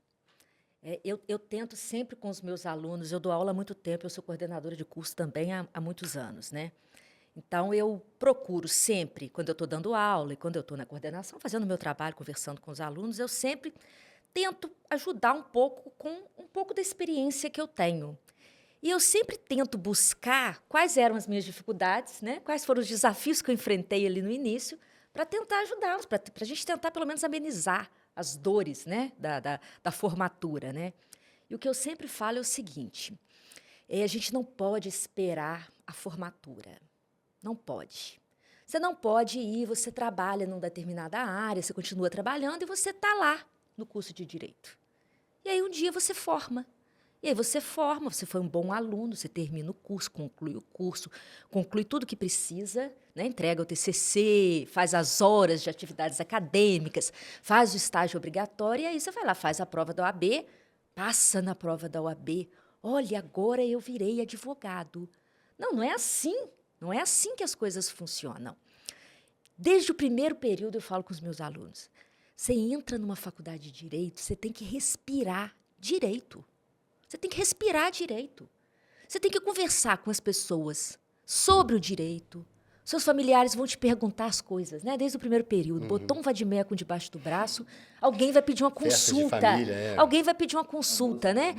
Eu tento sempre com os meus alunos, eu dou aula há muito tempo, eu sou coordenadora de curso também há muitos anos, né? Então, eu procuro sempre, quando eu estou dando aula e quando eu estou na coordenação, fazendo o meu trabalho, conversando com os alunos, eu sempre tento ajudar um pouco com um pouco da experiência que eu tenho. E eu sempre tento buscar quais eram as minhas dificuldades, né? Quais foram os desafios que eu enfrentei ali no início, para tentar ajudá-los, para a gente tentar, pelo menos, amenizar as dores, né? da formatura. Né? E o que eu sempre falo é o seguinte, a gente não pode esperar a formatura. Não pode. Você não pode ir, você trabalha numa determinada área, você continua trabalhando e você está lá no curso de Direito. E aí um dia você forma. E aí você forma, você foi um bom aluno, você termina o curso, conclui tudo que precisa, né? Entrega o TCC, faz as horas de atividades acadêmicas, faz o estágio obrigatório, e aí você vai lá, faz a prova da OAB, passa na prova da OAB. Olha, agora eu virei advogado. Não é assim. Não é assim que as coisas funcionam. Desde o primeiro período eu falo com os meus alunos, você entra numa faculdade de Direito, você tem que respirar direito. Você tem que respirar direito. Você tem que conversar com as pessoas sobre o direito. Seus familiares vão te perguntar as coisas, né? Desde o primeiro período. Botou um vadimeco debaixo do braço, alguém vai pedir uma consulta. Família, Alguém vai pedir uma consulta, né?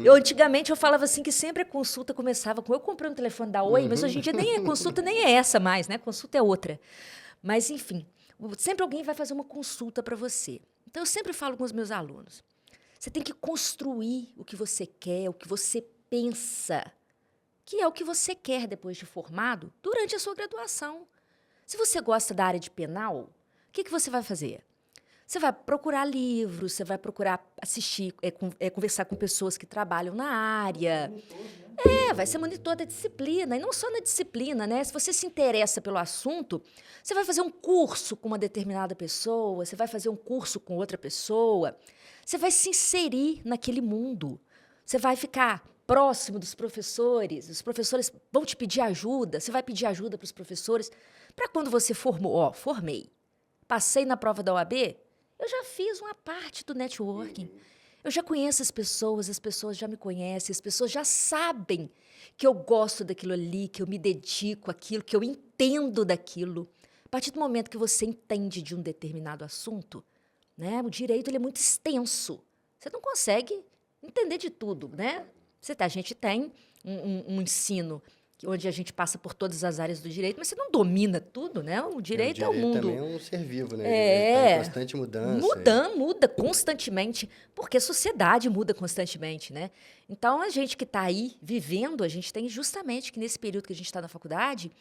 Antigamente eu falava assim que sempre a consulta começava com eu comprei um telefone da Oi, mas hoje em dia nem é consulta, nem é essa mais, né? Consulta é outra. Mas, enfim, sempre alguém vai fazer uma consulta para você. Então, eu sempre falo com os meus alunos, você tem que construir o que você quer, o que você pensa, que é o que você quer depois de formado, durante a sua graduação. Se você gosta da área de penal, o que você vai fazer? Você vai procurar livros, você vai procurar assistir, conversar com pessoas que trabalham na área. Vai ser monitor da disciplina, e não só na disciplina, né? Se você se interessa pelo assunto, você vai fazer um curso com uma determinada pessoa, você vai fazer um curso com outra pessoa, você vai se inserir naquele mundo, você vai ficar próximo dos professores, os professores vão te pedir ajuda, você vai pedir ajuda para os professores, para quando você formou, formei, passei na prova da OAB, eu já fiz uma parte do networking. Eu já conheço as pessoas já me conhecem, as pessoas já sabem que eu gosto daquilo ali, que eu me dedico àquilo, que eu entendo daquilo. A partir do momento que você entende de um determinado assunto, né, o direito ele é muito extenso. Você não consegue entender de tudo, né? A gente tem um ensino onde a gente passa por todas as áreas do direito, mas você não domina tudo, né? O direito é o mundo. Também é um ser vivo, né? Ele está em constante mudança. Muda constantemente, porque a sociedade muda constantemente, né? Então, a gente que está aí vivendo, a gente tem justamente que nesse período que a gente está na faculdade,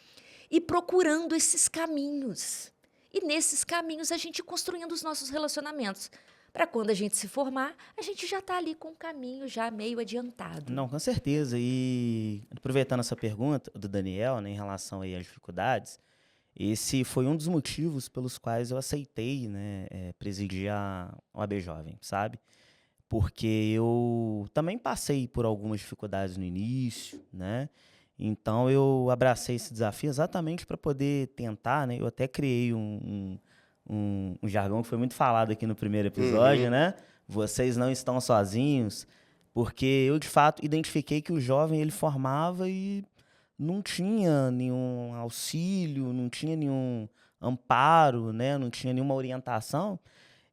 ir procurando esses caminhos. E nesses caminhos a gente construindo os nossos relacionamentos. Para quando a gente se formar, a gente já está ali com o caminho já meio adiantado. Não, com certeza. E aproveitando essa pergunta do Daniel, né, em relação aí às dificuldades, esse foi um dos motivos pelos quais eu aceitei, né, presidir a OAB Jovem, sabe? Porque eu também passei por algumas dificuldades no início, né? Então eu abracei esse desafio exatamente para poder tentar, né? Eu até criei um jargão que foi muito falado aqui no primeiro episódio, né? Vocês não estão sozinhos, porque eu, de fato, identifiquei que o jovem, ele formava e não tinha nenhum auxílio, não tinha nenhum amparo, né? Não tinha nenhuma orientação.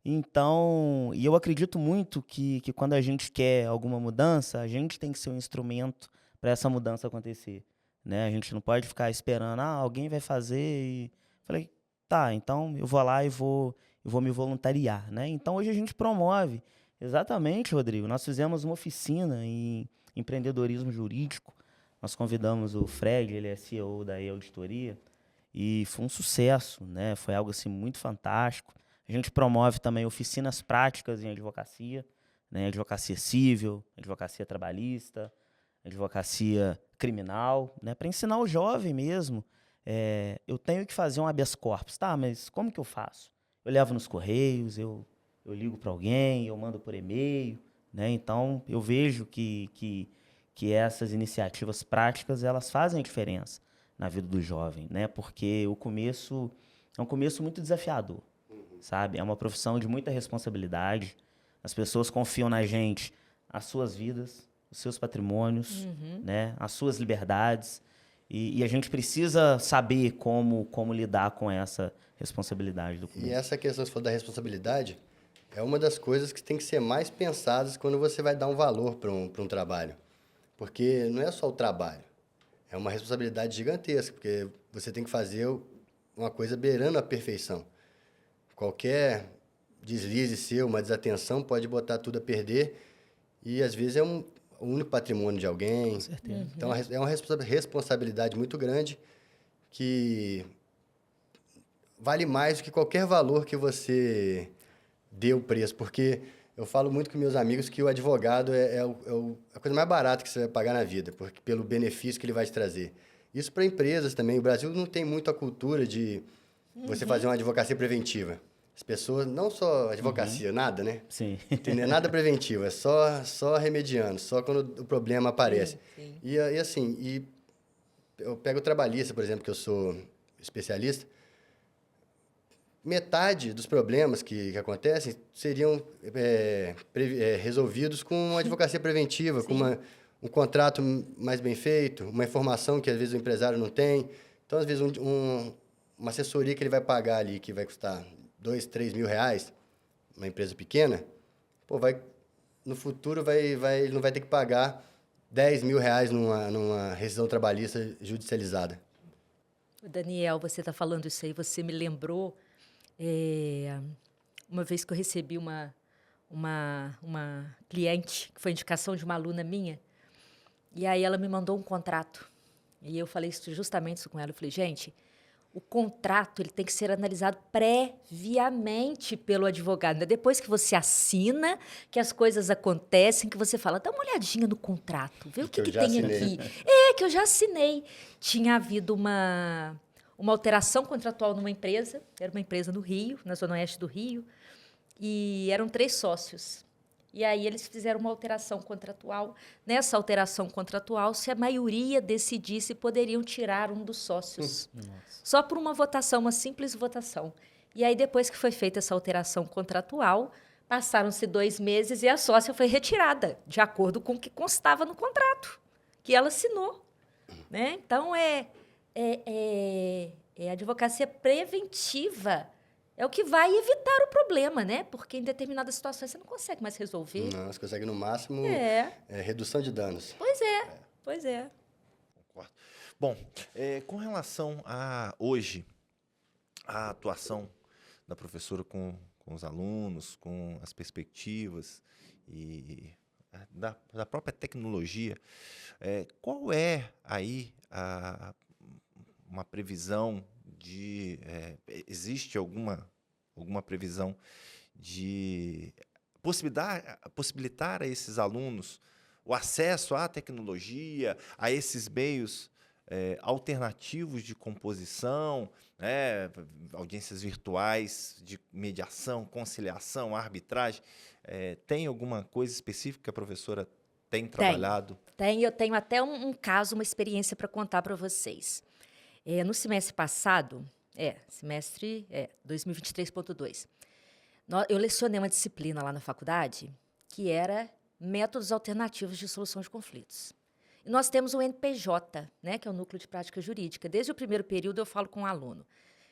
Então, e eu acredito muito que quando a gente quer alguma mudança, a gente tem que ser um instrumento para essa mudança acontecer, né? A gente não pode ficar esperando, alguém vai fazer e... Falei, tá, então eu vou lá e vou me voluntariar, né? Então hoje a gente promove, exatamente, Rodrigo, nós fizemos uma oficina em empreendedorismo jurídico, nós convidamos o Fred, ele é CEO da E-Auditoria, e foi um sucesso, né? Foi algo assim muito fantástico. A gente promove também oficinas práticas em advocacia, né? Advocacia civil, advocacia trabalhista, advocacia criminal, né? Para ensinar o jovem mesmo. Eu tenho que fazer um habeas corpus, tá? Mas como que eu faço? Eu levo nos correios, eu ligo para alguém, eu mando por e-mail, né? Então, eu vejo que essas iniciativas práticas, elas fazem a diferença na vida do jovem, né? Porque o começo é um começo muito desafiador, sabe? É uma profissão de muita responsabilidade. As pessoas confiam na gente as suas vidas, os seus patrimônios, né? As suas liberdades. E a gente precisa saber como lidar com essa responsabilidade do começo. E essa questão que você falou da responsabilidade é uma das coisas que tem que ser mais pensadas quando você vai dar um valor para um trabalho. Porque não é só o trabalho, é uma responsabilidade gigantesca, porque você tem que fazer uma coisa beirando a perfeição. Qualquer deslize seu, uma desatenção, pode botar tudo a perder e, às vezes, é o único patrimônio de alguém. Com certeza. Então, é uma responsabilidade muito grande que vale mais do que qualquer valor que você dê o preço, porque eu falo muito com meus amigos que o advogado é a coisa mais barata que você vai pagar na vida, porque, pelo benefício que ele vai te trazer. Isso para empresas também. O Brasil não tem muito a cultura de você fazer uma advocacia preventiva. As pessoas, não só advocacia, nada, né? Sim. Entendeu? Nada preventivo, é só remediando, só quando o problema aparece. Sim. E assim, eu pego o trabalhista, por exemplo, que eu sou especialista, metade dos problemas que acontecem seriam resolvidos com uma advocacia preventiva, com um contrato mais bem feito, uma informação que às vezes o empresário não tem. Então, às vezes, uma assessoria que ele vai pagar ali, que vai custar R$2, R$3.000, uma empresa pequena, no futuro ele não vai ter que pagar R$10.000 numa rescisão trabalhista judicializada. Daniel, você está falando isso aí, você me lembrou uma vez que eu recebi uma cliente, que foi indicação de uma aluna minha, e aí ela me mandou um contrato. E eu falei justamente isso com ela. Eu falei, gente, o contrato ele tem que ser analisado previamente pelo advogado. Né? Depois que você assina, que as coisas acontecem, que você fala, dá uma olhadinha no contrato, vê o que tem assinei. aqui. Que eu já assinei. Tinha havido uma alteração contratual numa empresa, era uma empresa no Rio, na zona oeste do Rio, e eram 3 sócios. E aí eles fizeram uma alteração contratual. Nessa alteração contratual, se a maioria decidisse, poderiam tirar um dos sócios. Só por uma votação, uma simples votação. E aí, depois que foi feita essa alteração contratual, passaram-se 2 meses e a sócia foi retirada, de acordo com o que constava no contrato, que ela assinou. Né? Então, a advocacia preventiva é o que vai evitar o problema, né? Porque em determinadas situações você não consegue mais resolver. Não, você consegue, no máximo, redução de danos. Pois é. Concordo. Bom, com relação a hoje, a atuação da professora com os alunos, com as perspectivas e da própria tecnologia, qual é aí uma previsão existe alguma previsão de possibilitar a esses alunos o acesso à tecnologia, a esses meios alternativos de composição, audiências virtuais de mediação, conciliação, arbitragem? Tem alguma coisa específica que a professora tem trabalhado? Eu tenho até um caso, uma experiência para contar para vocês. No semestre passado, semestre 2023.2, eu lecionei uma disciplina lá na faculdade que era métodos alternativos de solução de conflitos. E nós temos o NPJ, né, que é o Núcleo de Prática Jurídica. Desde o primeiro período eu falo com o aluno.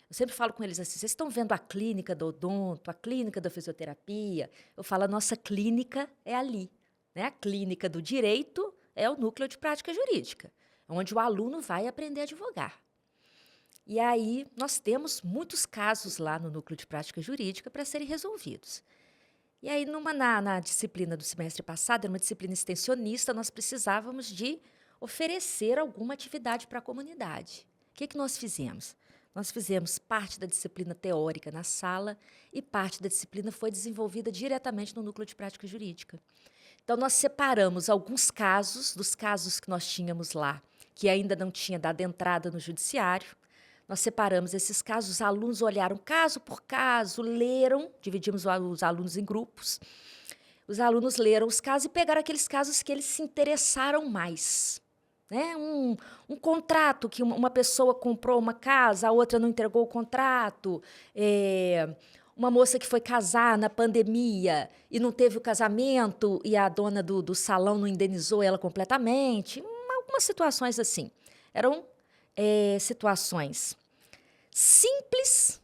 Eu sempre falo com eles assim, vocês estão vendo a clínica do odonto, a clínica da fisioterapia? Eu falo, a nossa clínica é ali. Né? A clínica do direito é o Núcleo de Prática Jurídica, onde o aluno vai aprender a advogar. E aí, nós temos muitos casos lá no Núcleo de Prática Jurídica para serem resolvidos. E aí, na disciplina do semestre passado, era uma disciplina extensionista, nós precisávamos de oferecer alguma atividade para a comunidade. O que nós fizemos? Nós fizemos parte da disciplina teórica na sala e parte da disciplina foi desenvolvida diretamente no Núcleo de Prática Jurídica. Então, nós separamos alguns casos, dos casos que nós tínhamos lá, que ainda não tinha dado entrada no judiciário. Nós separamos esses casos, os alunos olharam caso por caso, leram, dividimos os alunos em grupos, os alunos leram os casos e pegaram aqueles casos que eles se interessaram mais. Né? Um contrato que uma pessoa comprou uma casa, a outra não entregou o contrato, uma moça que foi casar na pandemia e não teve o casamento e a dona do salão não indenizou ela completamente. Algumas situações assim. Eram situações simples,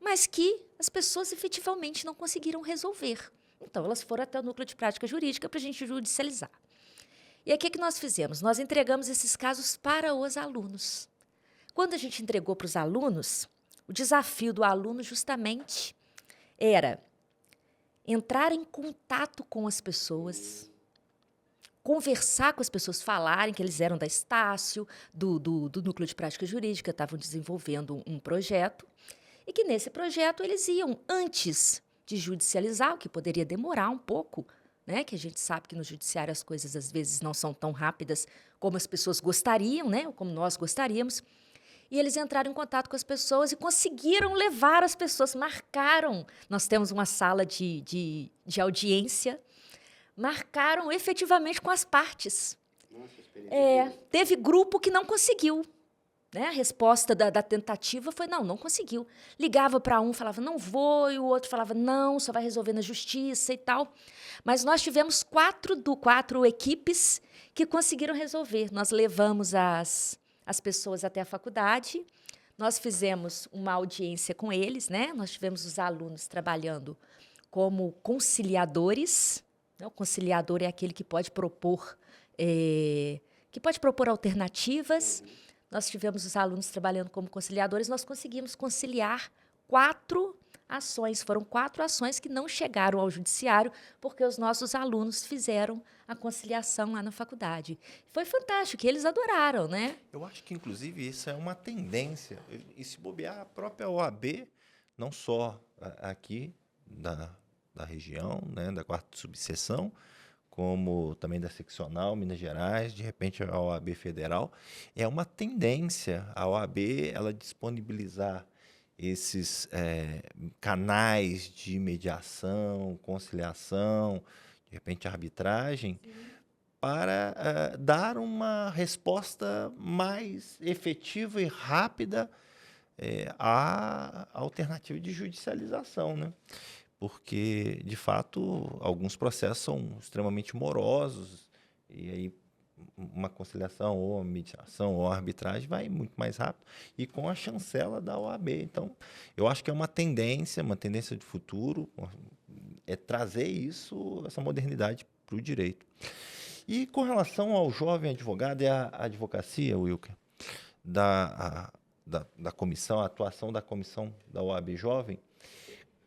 mas que as pessoas efetivamente não conseguiram resolver. Então, elas foram até o núcleo de prática jurídica para a gente judicializar. E aí, o que nós fizemos? Nós entregamos esses casos para os alunos. Quando a gente entregou para os alunos, o desafio do aluno justamente era entrar em contato com as pessoas, conversar com as pessoas, falarem que eles eram da Estácio, do núcleo de prática jurídica, estavam desenvolvendo um projeto, e que nesse projeto eles iam, antes de judicializar, o que poderia demorar um pouco, né? Que a gente sabe que no judiciário as coisas às vezes não são tão rápidas como as pessoas gostariam, né? Ou como nós gostaríamos. E eles entraram em contato com as pessoas e conseguiram levar as pessoas, marcaram. Nós temos uma sala de audiência, marcaram efetivamente com as partes. Nossa, teve grupo que não conseguiu. Né? A resposta da tentativa foi, não conseguiu. Ligava para um, falava, não vou, e o outro falava, não, só vai resolver na justiça e tal. Mas nós tivemos quatro equipes que conseguiram resolver. Nós levamos as pessoas até a faculdade, nós fizemos uma audiência com eles, né? Nós tivemos os alunos trabalhando como conciliadores. Né? O conciliador é aquele que pode propor alternativas. Nós tivemos os alunos trabalhando como conciliadores, nós conseguimos conciliar 4 ações. Foram 4 ações que não chegaram ao judiciário, porque os nossos alunos fizeram a conciliação lá na faculdade. Foi fantástico, eles adoraram, né? Eu acho que, inclusive, isso é uma tendência. E se bobear, a própria OAB, não só aqui da região, né, da 4ª subseção, como também da seccional, Minas Gerais, de repente a OAB federal, é uma tendência a OAB ela disponibilizar esses canais de mediação, conciliação, de repente arbitragem, para dar uma resposta mais efetiva e rápida à alternativa de judicialização, né? Porque, de fato, alguns processos são extremamente morosos e aí uma conciliação ou uma mediação ou uma arbitragem vai muito mais rápido e com a chancela da OAB. Então, eu acho que é uma tendência de futuro, é trazer essa modernidade para o direito. E com relação ao jovem advogado e à advocacia, Wilker, da comissão, a atuação da comissão da OAB Jovem,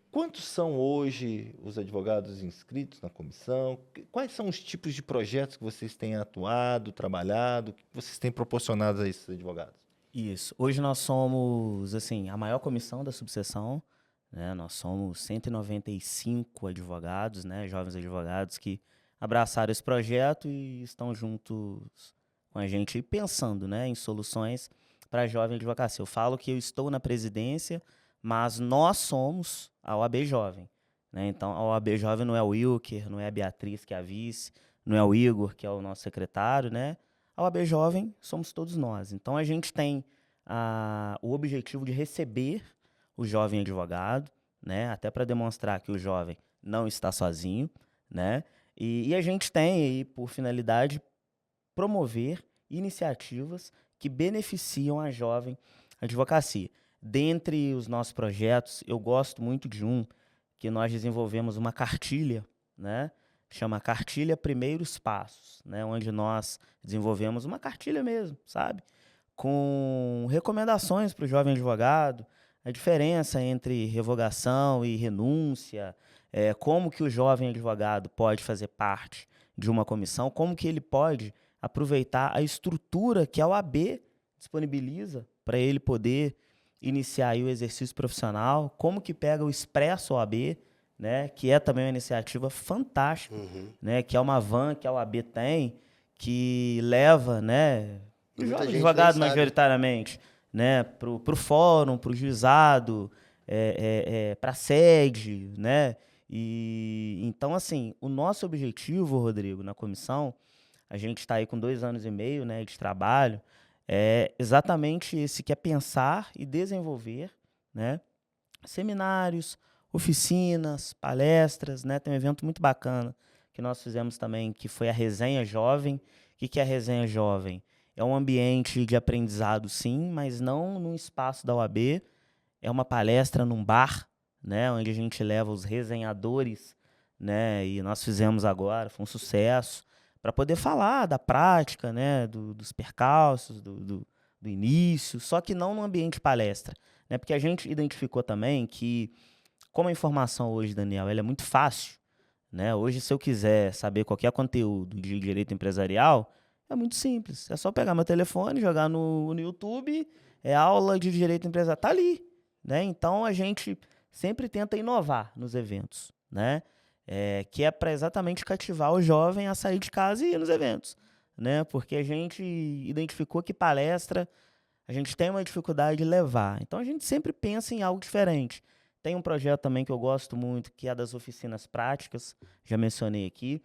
quantos são hoje os advogados inscritos na comissão? Quais são os tipos de projetos que vocês têm atuado, trabalhado, que vocês têm proporcionado a esses advogados? Isso. Hoje nós somos, assim, a maior comissão da subseção, né? Nós somos 195 advogados, né? Jovens advogados que abraçaram esse projeto e estão juntos com a gente pensando, né, em soluções para a jovem advocacia. Eu falo que eu estou na presidência, mas nós somos a OAB Jovem, né? Então, a OAB Jovem não é o Wilker, não é a Beatriz, que é a vice, não é o Igor, que é o nosso secretário, né? A OAB Jovem somos todos nós. Então, a gente tem o objetivo de receber o jovem advogado, né? Até para demonstrar que o jovem não está sozinho, né? E a gente tem aí, por finalidade, promover iniciativas que beneficiam a jovem advocacia. Dentre os nossos projetos, eu gosto muito de um que nós desenvolvemos uma cartilha, né? Chama Cartilha Primeiros Passos, né? Onde nós desenvolvemos uma cartilha mesmo, sabe? Com recomendações para o jovem advogado, a diferença entre revogação e renúncia, como que o jovem advogado pode fazer parte de uma comissão, como que ele pode aproveitar a estrutura que a OAB disponibiliza para ele poder iniciar aí o exercício profissional, como que pega o Expresso OAB, né, que é também uma iniciativa fantástica, né, que é uma van que a OAB tem, que leva, né, o jovem advogado majoritariamente, né, pro fórum, pro juizado, para a sede, né, E então, assim, o nosso objetivo, Rodrigo, na comissão, a gente está aí com 2 anos e meio, né, de trabalho, é exatamente esse, que é pensar e desenvolver, né, seminários, oficinas, palestras, né? Tem um evento muito bacana que nós fizemos também, que foi a Resenha Jovem. O que é a Resenha Jovem? É um ambiente de aprendizado, sim, mas não num espaço da UAB. É uma palestra num bar, né? Onde a gente leva os resenhadores, né? E nós fizemos agora, foi um sucesso, para poder falar da prática, né? Dos percalços, do início, só que não no ambiente de palestra, né? Porque a gente identificou também que, como a informação hoje, Daniel, ela é muito fácil, né? Hoje, se eu quiser saber qualquer conteúdo de direito empresarial, é muito simples. É só pegar meu telefone, jogar no YouTube, é aula de direito empresarial, tá ali, né? Então, a gente sempre tenta inovar nos eventos, né? Que é para exatamente cativar o jovem a sair de casa e ir nos eventos, né? Porque a gente identificou que palestra a gente tem uma dificuldade de levar. Então, a gente sempre pensa em algo diferente. Tem um projeto também que eu gosto muito, que é das oficinas práticas, já mencionei aqui,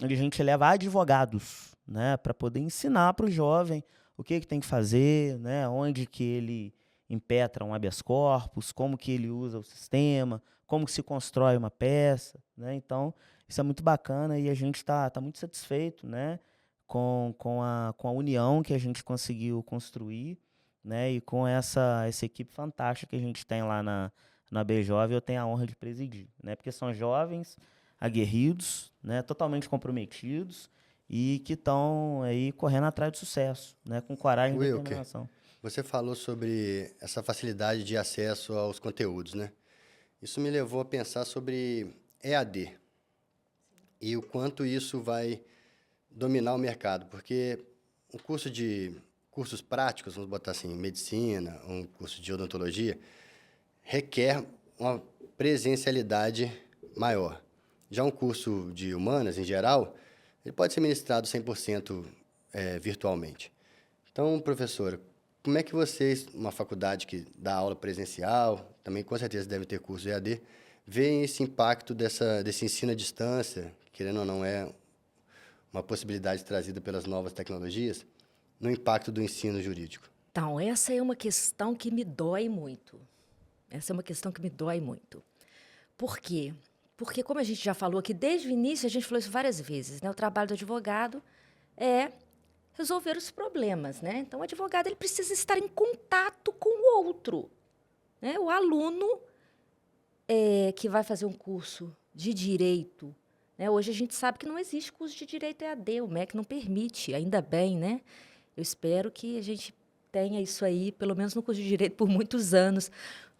onde a gente leva advogados, né, para poder ensinar para o jovem o que tem que fazer, né, onde que ele impetra um habeas corpus, como que ele usa o sistema, como que se constrói uma peça, né? Então, isso é muito bacana e a gente está muito satisfeito, né, com a união que a gente conseguiu construir, né, e com essa equipe fantástica que a gente tem lá na B-Jovem, eu tenho a honra de presidir, né, porque são jovens aguerridos, né, totalmente comprometidos e que estão aí correndo atrás de sucesso, né, com coragem e determinação. Você falou sobre essa facilidade de acesso aos conteúdos, né? Isso me levou a pensar sobre EAD e o quanto isso vai dominar o mercado, porque um cursos práticos, vamos botar assim, medicina, um curso de odontologia, requer uma presencialidade maior. Já um curso de humanas, em geral, ele pode ser ministrado 100% virtualmente. Então, professora, como é que vocês, uma faculdade que dá aula presencial, também com certeza deve ter curso EAD, veem esse impacto desse ensino à distância, querendo ou não é uma possibilidade trazida pelas novas tecnologias, no impacto do ensino jurídico? Então, essa é uma questão que me dói muito. Por quê? Porque, como a gente já falou aqui, desde o início, a gente falou isso várias vezes, né? O trabalho do advogado é resolver os problemas, né? Então, o advogado ele precisa estar em contato com o outro, né? O aluno que vai fazer um curso de direito, né? Hoje a gente sabe que não existe curso de direito EAD, o MEC não permite, ainda bem, né? Eu espero que a gente tenha isso aí, pelo menos no curso de direito, por muitos anos.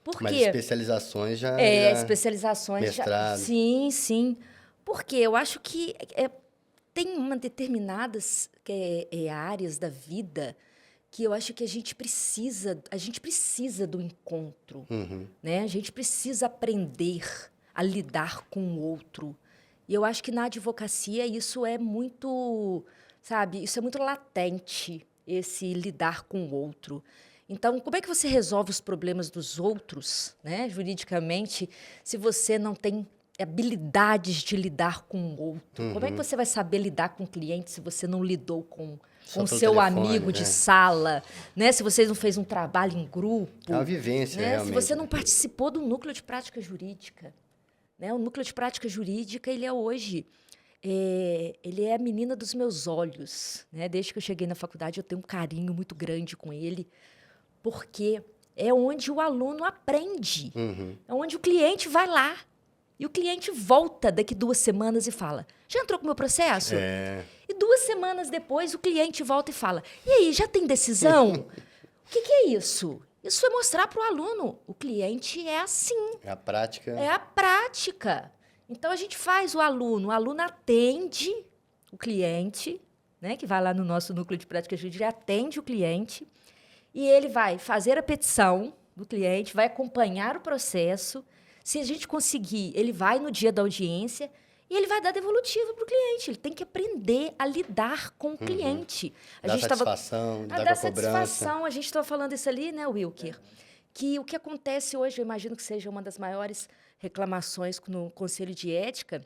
Por quê? Mas especializações já... especializações... mestrado. Sim, sim. Porque eu acho que tem uma determinadas áreas da vida que eu acho que a gente precisa do encontro, né? A gente precisa aprender a lidar com o outro. E eu acho que na advocacia isso é muito, sabe, isso é muito latente, esse lidar com o outro. Então, como é que você resolve os problemas dos outros, né, juridicamente, se você não tem habilidades de lidar com o outro? Como é que você vai saber lidar com o cliente se você não lidou com o seu amigo de sala, né? Se você não fez um trabalho em grupo? É uma vivência, né? realmente. Se você não participou do núcleo de prática jurídica. Né? O núcleo de prática jurídica, ele é hoje... ele é a menina dos meus olhos. Né? Desde que eu cheguei na faculdade, eu tenho um carinho muito grande com ele, porque é onde o aluno aprende. É onde o cliente vai lá. E o cliente volta daqui 2 semanas e fala, já entrou com o meu processo? E 2 semanas depois, o cliente volta e fala, e aí, já tem decisão? O que é isso? Isso é mostrar para o aluno. O cliente é assim. É a prática. É a prática. Então, a gente faz o aluno atende o cliente, né, que vai lá no nosso núcleo de prática jurídica, atende o cliente, e ele vai fazer a petição do cliente, vai acompanhar o processo. Se a gente conseguir, ele vai no dia da audiência e ele vai dar devolutivo para o cliente. Ele tem que aprender a lidar com o cliente. Dar satisfação, lidar com a cobrança. A gente estava falando isso ali, né, Wilker? Que o que acontece hoje, eu imagino que seja uma das maiores reclamações no Conselho de Ética,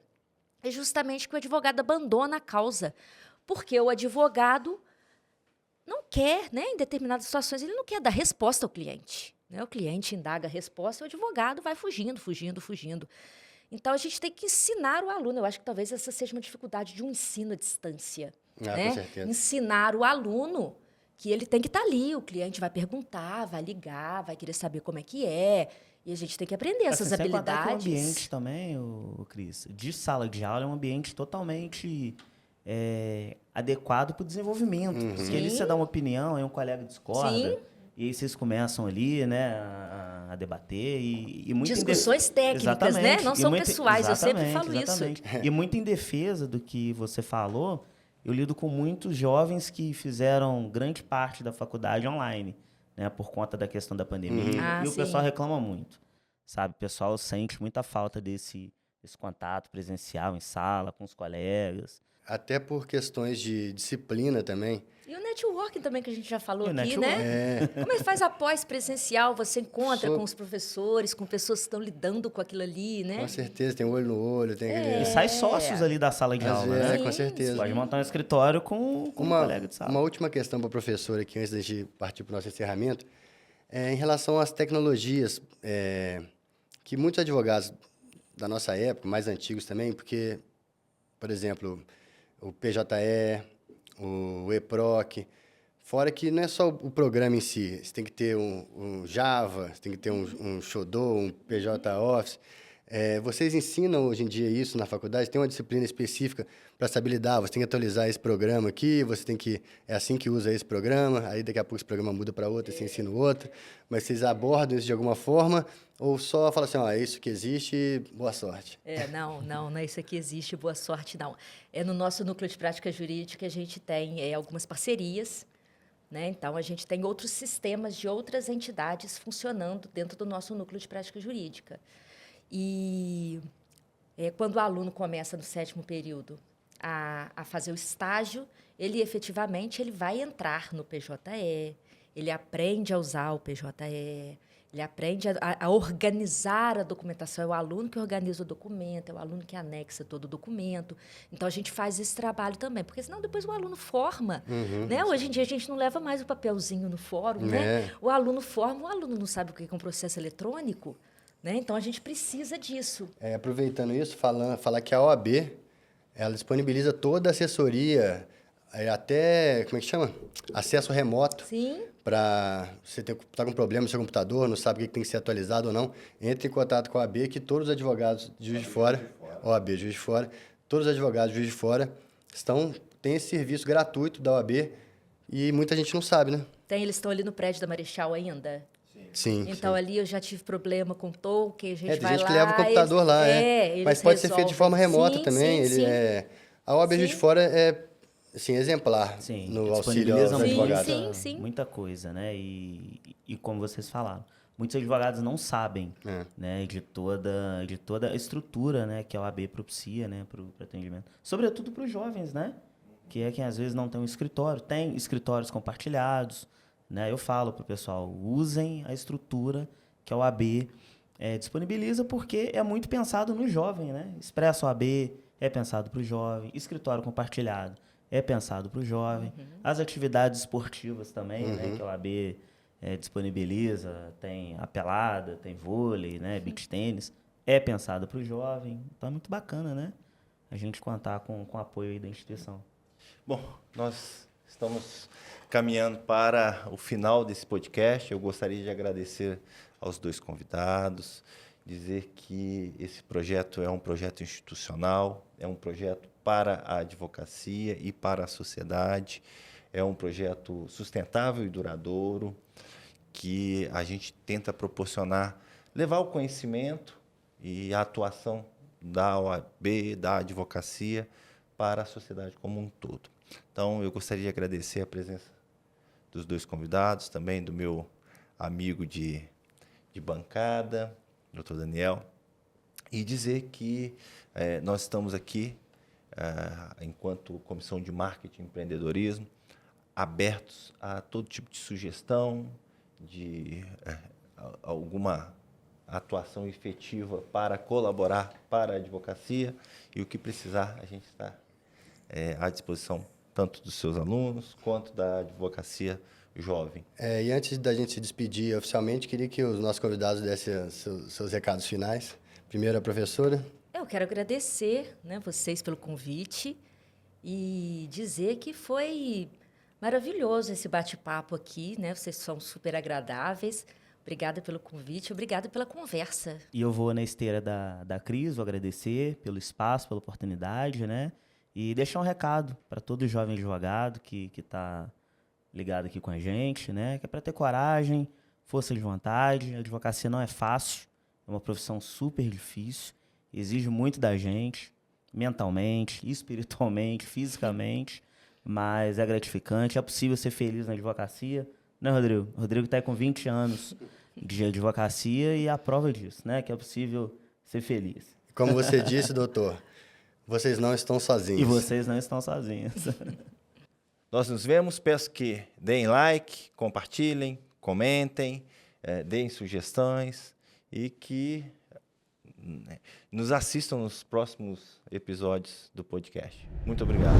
é justamente que o advogado abandona a causa, porque o advogado não quer, né, em determinadas situações, ele não quer dar resposta ao cliente. Né? O cliente indaga a resposta, o advogado vai fugindo. Então, a gente tem que ensinar o aluno. Eu acho que talvez essa seja uma dificuldade de um ensino à distância. Né? Com certeza. Ensinar o aluno que ele tem que estar ali. O cliente vai perguntar, vai ligar, vai querer saber como é que é. E a gente tem que aprender essas Sem contar habilidades. que o ambiente também, Cris, de sala de aula é um ambiente totalmente adequado para o desenvolvimento. Porque ali você dá uma opinião, aí um colega discorda. Sim. E aí vocês começam ali, né, a debater e muito discussões técnicas, né? Não são pessoais, eu sempre falo isso. E muito em defesa do que você falou, eu lido com muitos jovens que fizeram grande parte da faculdade online, né, por conta da questão da pandemia. E o pessoal reclama muito, sabe? O pessoal sente muita falta desse contato presencial em sala, com os colegas. Até por questões de disciplina também. E o networking também, que a gente já falou aqui, networking. né? Como é que faz após presencial? Você encontra com os professores, com pessoas que estão lidando com aquilo ali, né? Com certeza, tem olho no olho, tem aquele... E sai sócios ali da sala de aula, né? Com certeza. Você pode montar um escritório com um colega de sala. Uma última questão para o professor aqui, antes de a gente partir para o nosso encerramento, em relação às tecnologias, que muitos advogados da nossa época, mais antigos também, porque, por exemplo, o PJE, o EPROC, fora que não é só o programa em si, você tem que ter um Java, você tem que ter um Xodó, um PJ Office. Vocês ensinam hoje em dia isso na faculdade? Tem uma disciplina específica para saber lidar? Você tem que atualizar esse programa aqui, você tem que... É assim que usa esse programa, aí daqui a pouco esse programa muda para outro, você ensina o outro. Mas vocês abordam isso de alguma forma ou só falam assim, é isso que existe, boa sorte? Não é isso que existe, boa sorte, não. No nosso núcleo de prática jurídica, a gente tem algumas parcerias, né? Então, a gente tem outros sistemas de outras entidades funcionando dentro do nosso núcleo de prática jurídica. E quando o aluno começa no 7º período a fazer o estágio, ele efetivamente vai entrar no PJE, ele aprende a usar o PJE, ele aprende a organizar a documentação. É o aluno que organiza o documento, é o aluno que anexa todo o documento. Então, a gente faz esse trabalho também, porque senão depois o aluno forma. Né? Hoje em dia, a gente não leva mais o papelzinho no fórum. Né? O aluno forma, o aluno não sabe o que é um processo eletrônico. Né? Então, a gente precisa disso. Aproveitando isso, falar que a OAB, ela disponibiliza toda a assessoria, até, como é que chama? Acesso remoto. Sim. Para você tá com problema no seu computador, não sabe o que tem que ser atualizado ou não, entre em contato com a OAB, que todos os advogados de Juiz de Fora, OAB Juiz de Fora, todos os advogados de Juiz de Fora têm esse serviço gratuito da OAB e muita gente não sabe, né? Eles estão ali no prédio da Marechal ainda? Sim. Então, ali eu já tive problema com o token, a gente vai lá... Tem gente que leva o computador lá, mas pode ser feito de forma remota também. A OAB Juiz de Fora é exemplar no auxílio aos advogados. Muita coisa, né? E como vocês falaram, muitos advogados não sabem né, de toda a estrutura, né, que a OAB propicia, né, para o atendimento. Sobretudo para os jovens, né? Que é quem às vezes não tem um escritório. Tem escritórios compartilhados, né? Eu falo para o pessoal, usem a estrutura que a OAB disponibiliza, porque é muito pensado no jovem, né? Expresso OAB é pensado para o jovem, escritório compartilhado é pensado para o jovem. As atividades esportivas também, né, que a OAB disponibiliza, tem a pelada, tem vôlei, né, beach tênis, é pensado para o jovem. Então é muito bacana, né, a gente contar com o apoio aí da instituição. Bom, nós estamos caminhando para o final desse podcast. Eu gostaria de agradecer aos 2 convidados, dizer que esse projeto é um projeto institucional, é um projeto para a advocacia e para a sociedade, é um projeto sustentável e duradouro, que a gente tenta proporcionar, levar o conhecimento e a atuação da OAB, da advocacia, para a sociedade como um todo. Então, eu gostaria de agradecer a presença dos 2 convidados, também do meu amigo de bancada, Dr. Daniel, e dizer que nós estamos aqui, enquanto Comissão de Marketing e Empreendedorismo, abertos a todo tipo de sugestão, de alguma atuação efetiva para colaborar para a advocacia, e o que precisar, a gente está à disposição tanto dos seus alunos quanto da advocacia jovem. E antes da gente se despedir oficialmente, queria que os nossos convidados dessem seus recados finais. Primeiro, a professora. Eu quero agradecer, né, vocês pelo convite e dizer que foi maravilhoso esse bate-papo aqui, né? Vocês são super agradáveis. Obrigada pelo convite, obrigada pela conversa. E eu vou na esteira da Cris, vou agradecer pelo espaço, pela oportunidade, né? E deixar um recado para todo jovem advogado que está ligado aqui com a gente, né? Que é para ter coragem, força de vontade. A advocacia não é fácil, é uma profissão super difícil, exige muito da gente, mentalmente, espiritualmente, fisicamente, mas é gratificante, é possível ser feliz na advocacia, né, Rodrigo? O Rodrigo está aí com 20 anos de advocacia e é a prova disso, né? Que é possível ser feliz. Como você disse, doutor, vocês não estão sozinhos. E vocês não estão sozinhos. Nós nos vemos, peço que deem like, compartilhem, comentem, deem sugestões e que nos assistam nos próximos episódios do podcast. Muito obrigado.